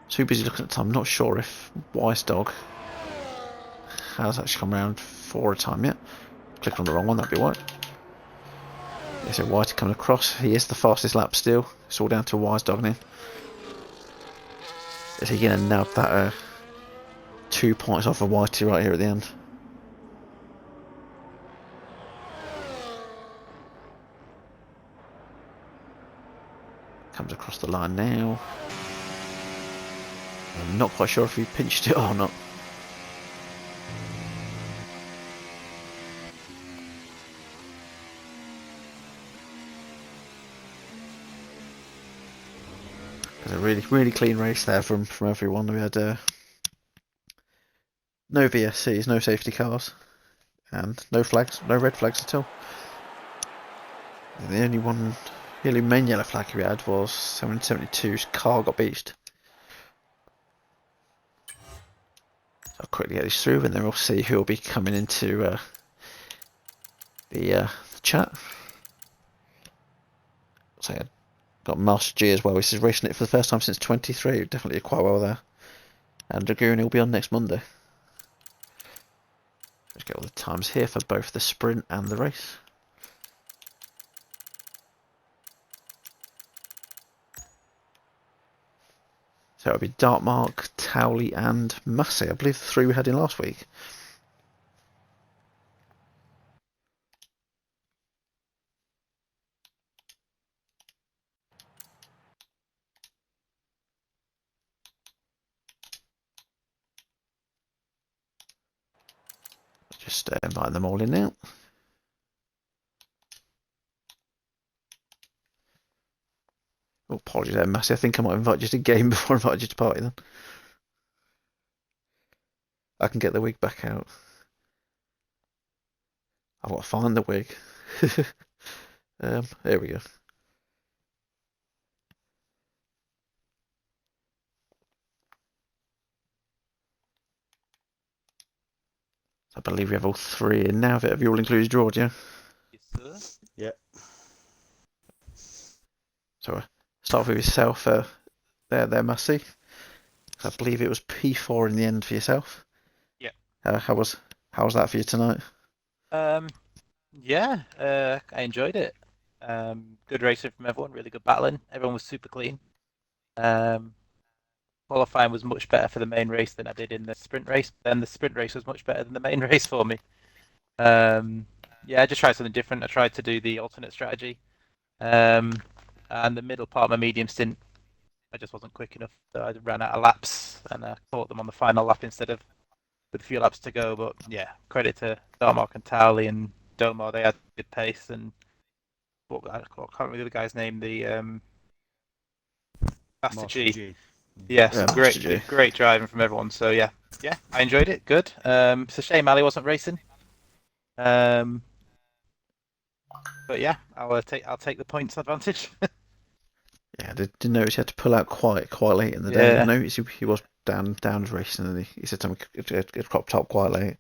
too busy looking at time. I'm not sure if Wisedog has actually come around for a time yet. Click on the wrong one, that'd be white. Yeah, so White coming across. He is the fastest lap still. It's all down to Wisedog now. Is he going to nab that 2 points off of Whitey right here at the end? Comes across the line now. I'm not quite sure if he pinched it or not. It was a really clean race there from everyone. We had no VSCs, no safety cars, and no flags, no red flags at all. And the only main yellow flag we had was 772's car got beached. So I'll quickly get these through and then we'll see who will be coming into the chat. So I got Master G as well. This is racing it for the first time since 23. Definitely did quite well there. And Dragoon will be on next Monday. Let's get all the times here for both the sprint and the race. So it'll be Dartmark, Towley and Massey. I believe the three we had in last week. Just invite them all in now. Oh, apologies there, Massey. I think I might invite you to game before I invite you to party then. I can get the wig back out. I've got to find the wig. There we go. I believe we have all three in now. Have you all included George, yeah? Yes, sir. Yeah. So start with yourself there, Massey. I believe it was P4 in the end for yourself. Yeah. How was that for you tonight? Yeah, I enjoyed it. Good racing from everyone, really good battling. Everyone was super clean. Qualifying was much better for the main race than I did in the sprint race. Then the sprint race was much better than the main race for me. Yeah, I just tried something different. I tried to do the alternate strategy. And the middle part of my medium stint, I just wasn't quick enough. So I ran out of laps and I caught them on the final lap instead of with a few laps to go. But yeah, credit to Dartmark and Towley and Domar. They had good pace. And I can't remember the guy's name. The Master G. Yeah, some great driving from everyone. So yeah, I enjoyed it. Good. It's a shame Ali wasn't racing. But yeah, I'll take the points advantage. Yeah, I did notice he had to pull out quite late in the day. I noticed he was down as racing, and he said something it cropped up quite late.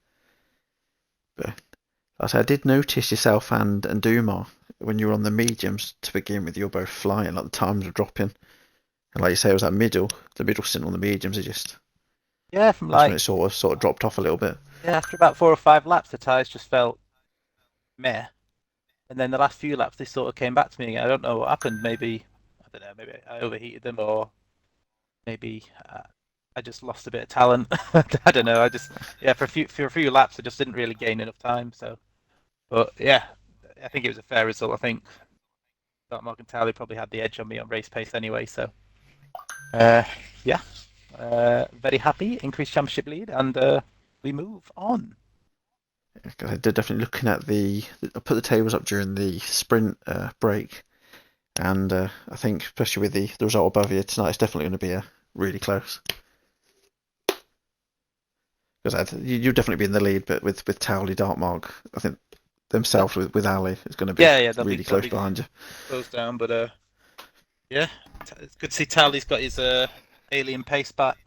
But like I said, I did notice yourself and Duma when you were on the mediums to begin with. You were both flying, like the times were dropping, and like you say, it was that middle stint on the mediums. It just from like it sort of dropped off a little bit. Yeah, after about 4 or 5 laps, the tyres just felt meh, and then the last few laps they sort of came back to me again. I don't know what happened. Maybe I overheated them, or maybe I just lost a bit of talent. I don't know. For a few laps I just didn't really gain enough time. So, but yeah, I think it was a fair result. I think Dartmark and Tally probably had the edge on me on race pace anyway. So, yeah, very happy. Increased championship lead, and we move on. I did definitely looking at I put the tables up during the sprint break, and I think especially with the result above you tonight, it's definitely going to be really close. Because you'll definitely be in the lead, but with Towley, Dartmark, I think themselves with Ali is going to be really close behind you. Close down, but yeah, it's good to see Towley's got his alien pace back.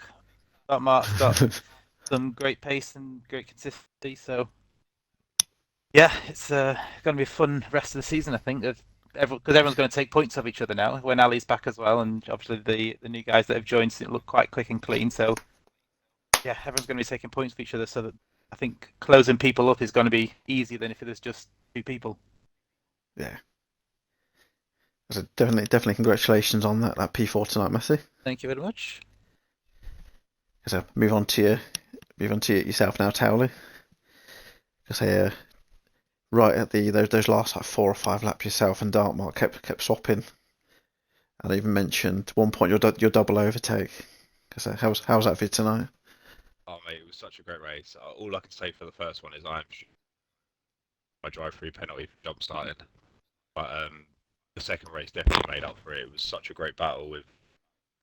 Dartmark's got some great pace and great consistency. So yeah, it's going to be a fun rest of the season, I think. Because everyone's going to take points of each other now when Ali's back as well, and obviously the new guys that have joined look quite quick and clean. So yeah, everyone's going to be taking points for each other. So that I think closing people up is going to be easier than if it was just 2 people. Yeah. So definitely congratulations on that P4 tonight, Messi. Thank you very much. So move on to yourself now, Towley. Because right at those last like 4 or 5 laps, yourself and Dartmouth kept swapping, and I even mentioned at one point your double overtake. Because how's that for you tonight? Oh mate, it was such a great race. All I can say for the first one is I'm my drive-through penalty for jump starting, but the second race definitely made up for it. It was such a great battle with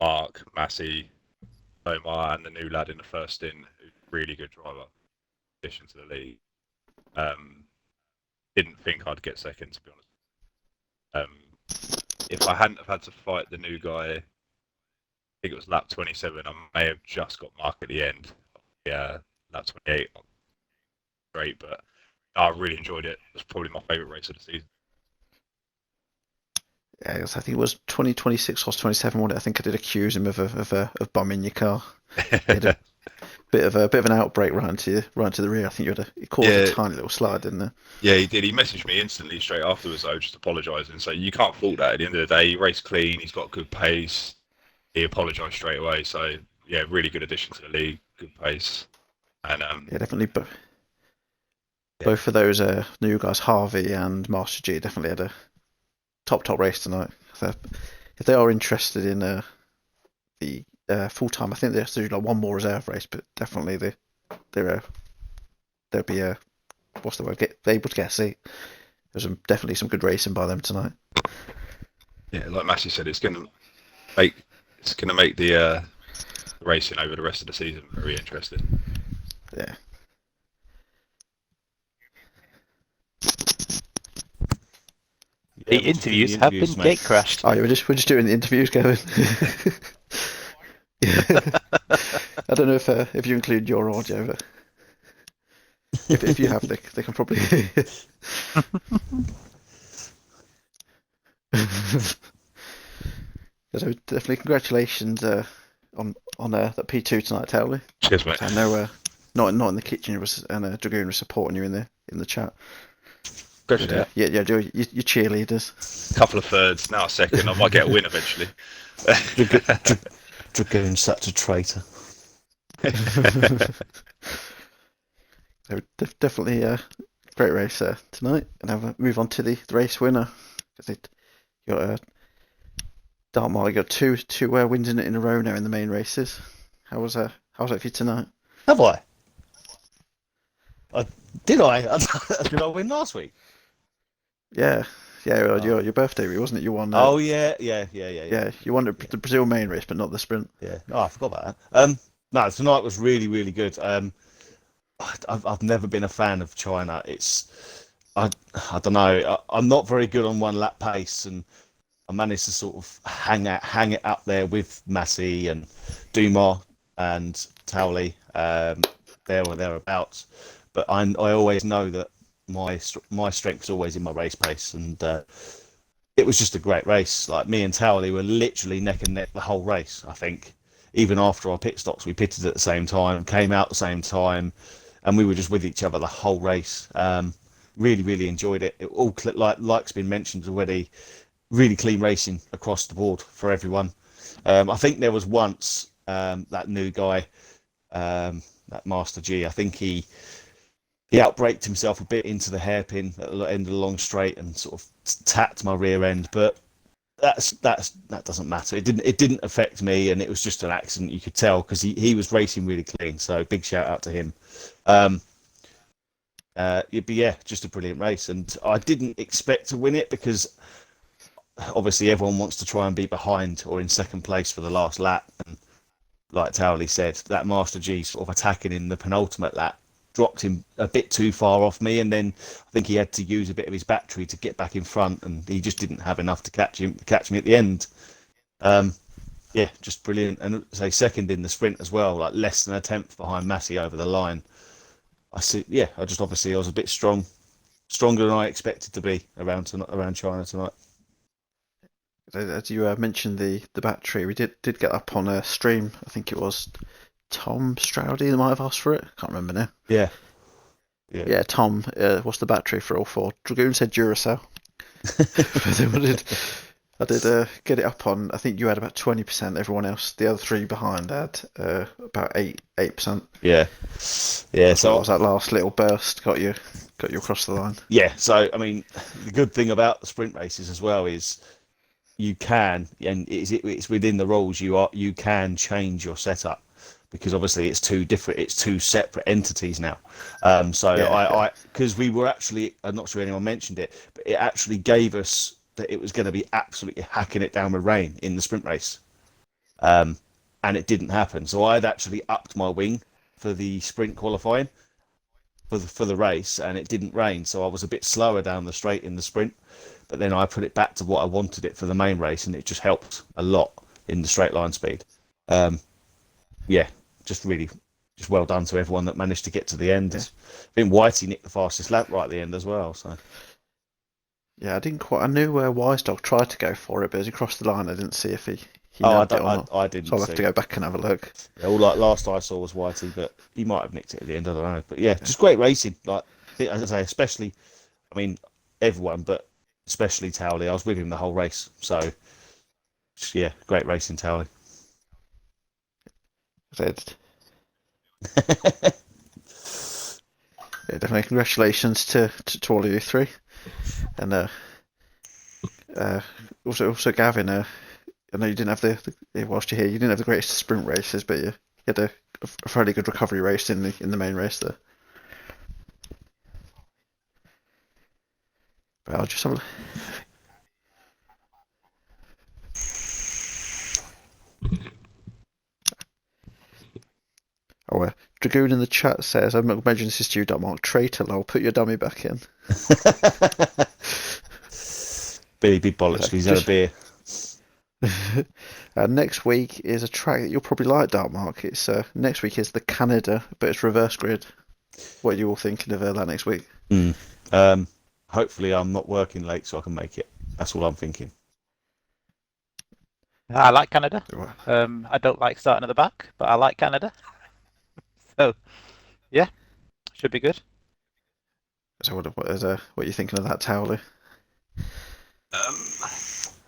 Mark, Massey, Omar, and the new lad in the first stint, who's a really good driver, in addition to the league. Didn't think I'd get second, to be honest. If I hadn't have had to fight the new guy, I think it was lap 27, I may have just got Mark at the end. Yeah, lap 28, great, but I really enjoyed it. It was probably my favourite race of the season. Yeah, I think it was 2026 or 27 one. I think I did accuse him of bumming your car. He had a bit of an outbreak right to the rear. I think he caused a tiny little slide, didn't there? Yeah, he did. He messaged me instantly straight afterwards, though, just apologising. So you can't fault that. At the end of the day, he raced clean. He's got good pace. He apologised straight away. So yeah, really good addition to the league. Good pace. And yeah, definitely. Both of those new guys, Harvey and Master G, definitely had a top race tonight. So if they are interested in the full time, I think there's like one more reserve race, but definitely they'll be what's the word? Able to get a seat. There's definitely some good racing by them tonight. Yeah, like Massey said, it's gonna make the racing over the rest of the season very interesting. Yeah. The interviews have been gate crashed. Oh, yeah, we're just doing the interviews, Kevin. Yeah. I don't know if you include your audio, but if you have, they can probably hear you. So definitely congratulations on that P2 tonight, Towley. Cheers, mate. So I know not in the kitchen, and Dragoon was supporting you in the chat. Good idea. Yeah, do your cheerleaders. Couple of thirds, now a second. I might get a win eventually. Dragoon's such a traitor. So definitely a great race tonight, and I'll move on to the race winner. You got Dartmouth. You got two wins in a row now in the main races. How's that for you tonight? Have I? Did I? Did I win last week? Yeah. Your birthday week, wasn't it? You won. Oh yeah. Yeah. You won the Brazil main race, but not the sprint. Yeah. Oh, I forgot about that. No, tonight was really, really good. I've never been a fan of China. I don't know. I'm not very good on one lap pace, and I managed to sort of hang it up there with Massey and Dumas and Towley, there or thereabouts. But I always know that my strength is always in my race pace, and it was just a great race. Like, me and Towley were literally neck and neck the whole race. I think even after our pit stops, we pitted at the same time, came out at the same time, and we were just with each other the whole race. Really, really enjoyed it. It all like's been mentioned already. Really clean racing across the board for everyone. I think there was once that new guy, that Master G. I think he outbraked himself a bit into the hairpin at the end of the long straight and sort of tapped my rear end, but that doesn't matter. It didn't affect me, and it was just an accident. You could tell because he was racing really clean. So big shout out to him. But yeah, just a brilliant race, and I didn't expect to win it because obviously everyone wants to try and be behind or in second place for the last lap. And like Towley said, that Master G sort of attacking in the penultimate lap dropped him a bit too far off me, and then I think he had to use a bit of his battery to get back in front, and he just didn't have enough to catch me at the end. Yeah, just brilliant. And say second in the sprint as well, like less than a tenth behind Massey over the line. I was a bit stronger than I expected to be around China tonight. As you mentioned the battery, we did get up on a stream. I think it was Tom Stroudy that might have asked for it. Can't remember now. Yeah, Tom. What's the battery for all four? Dragoon said Duracell. They wanted I did get it up on. I think you had about 20%. Everyone else, the other three behind, had about 8%. Yeah, yeah. So So was that last little burst got you across the line? yeah, so I mean, the good thing about the sprint races as well is you can, and it's within the rules. You can change your setup because obviously it's two separate entities now. So Yeah, I because we were actually, I'm not sure anyone mentioned it, but it actually gave us that it was going to be absolutely hacking it down with rain in the sprint race, and it didn't happen. So I'd actually upped my wing for the sprint qualifying for the race, and it didn't rain, so I was a bit slower down the straight in the sprint. But then I put it back to what I wanted it for the main race, and it just helped a lot in the straight line speed. Yeah, just well done to everyone that managed to get to the end. Yeah. I think Whitey nicked the fastest lap right at the end as well. So yeah. I didn't quite. I knew where Wise Dog tried to go for it, but as he crossed the line, I didn't see if he I nabbed it or not. I didn't So I'll have see. to go back and have a look. Yeah, all like last I saw was Whitey, but he might have nicked it at the end. I don't know. But yeah, just great racing. Like as I say, especially, I mean, everyone, but especially Towley. I was with him the whole race, so yeah, great racing, Towley. Said, yeah, definitely congratulations to all of you three, and also Gavin. I know you didn't have whilst you're here, you didn't have the greatest sprint races, but you had a fairly good recovery race in the main race there. But I'll just have a Oh, Dragoon in the chat says, I'm not imagining this is you, Mark. Traitor, lol. Put your dummy back in. Billy Big Bollocks, because he's had a beer. Next week is a track that you'll probably like, Dark Mark. It's next week is the Canada, but it's reverse grid. What are you all thinking of that next week? Hopefully, I'm not working late, so I can make it. That's all I'm thinking. I like Canada. I don't like starting at the back, but I like Canada. So, yeah, should be good. So what are you thinking of that, Towley?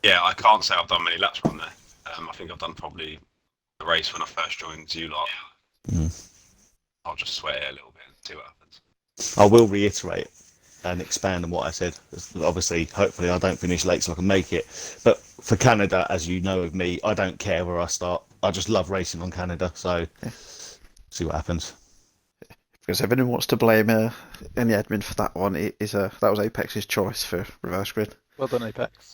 Yeah, I can't say I've done many laps from there. I think I've done probably the race when I first joined you lot. I'll just swear a little bit and see what happens. I will reiterate and expand on what I said. Obviously, hopefully I don't finish late so I can make it. But for Canada, as you know of me, I don't care where I start. I just love racing on Canada, so see what happens. Because if anyone wants to blame any admin for that one, that was Apex's choice for reverse grid. Well done, Apex.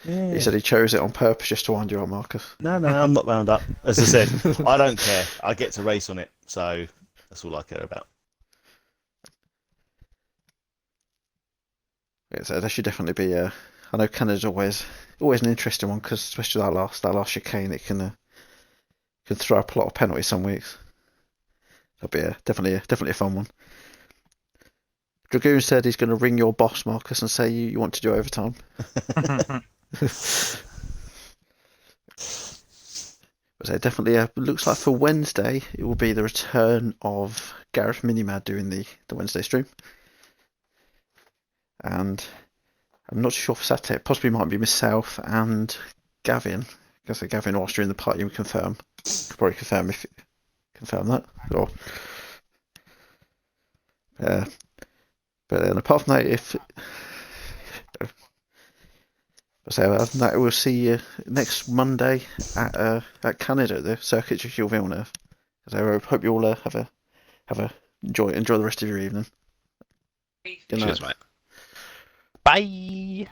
He said he chose it on purpose just to wind you up, Marcus. No, I'm not wound up. As I said, I don't care. I get to race on it, so that's all I care about. Yeah, so that should definitely be. I know Canada's always an interesting one because especially that last chicane, it can throw up a lot of penalties some weeks. That'll be definitely a fun one. Dragoon said he's going to ring your boss, Marcus, and say you want to do overtime. So it definitely looks like for Wednesday it will be the return of Gareth Minimad doing the Wednesday stream. And I'm not sure for Saturday. It possibly might be myself and Gavin. I guess Gavin, whilst you're in the party, you can confirm. Could probably confirm that. Or, but then apart from that, other than that, we'll see you next Monday at Canada, the Circuit de Gilles Villeneuve. So I hope you all enjoy the rest of your evening. Good night. Cheers, mate. Bye.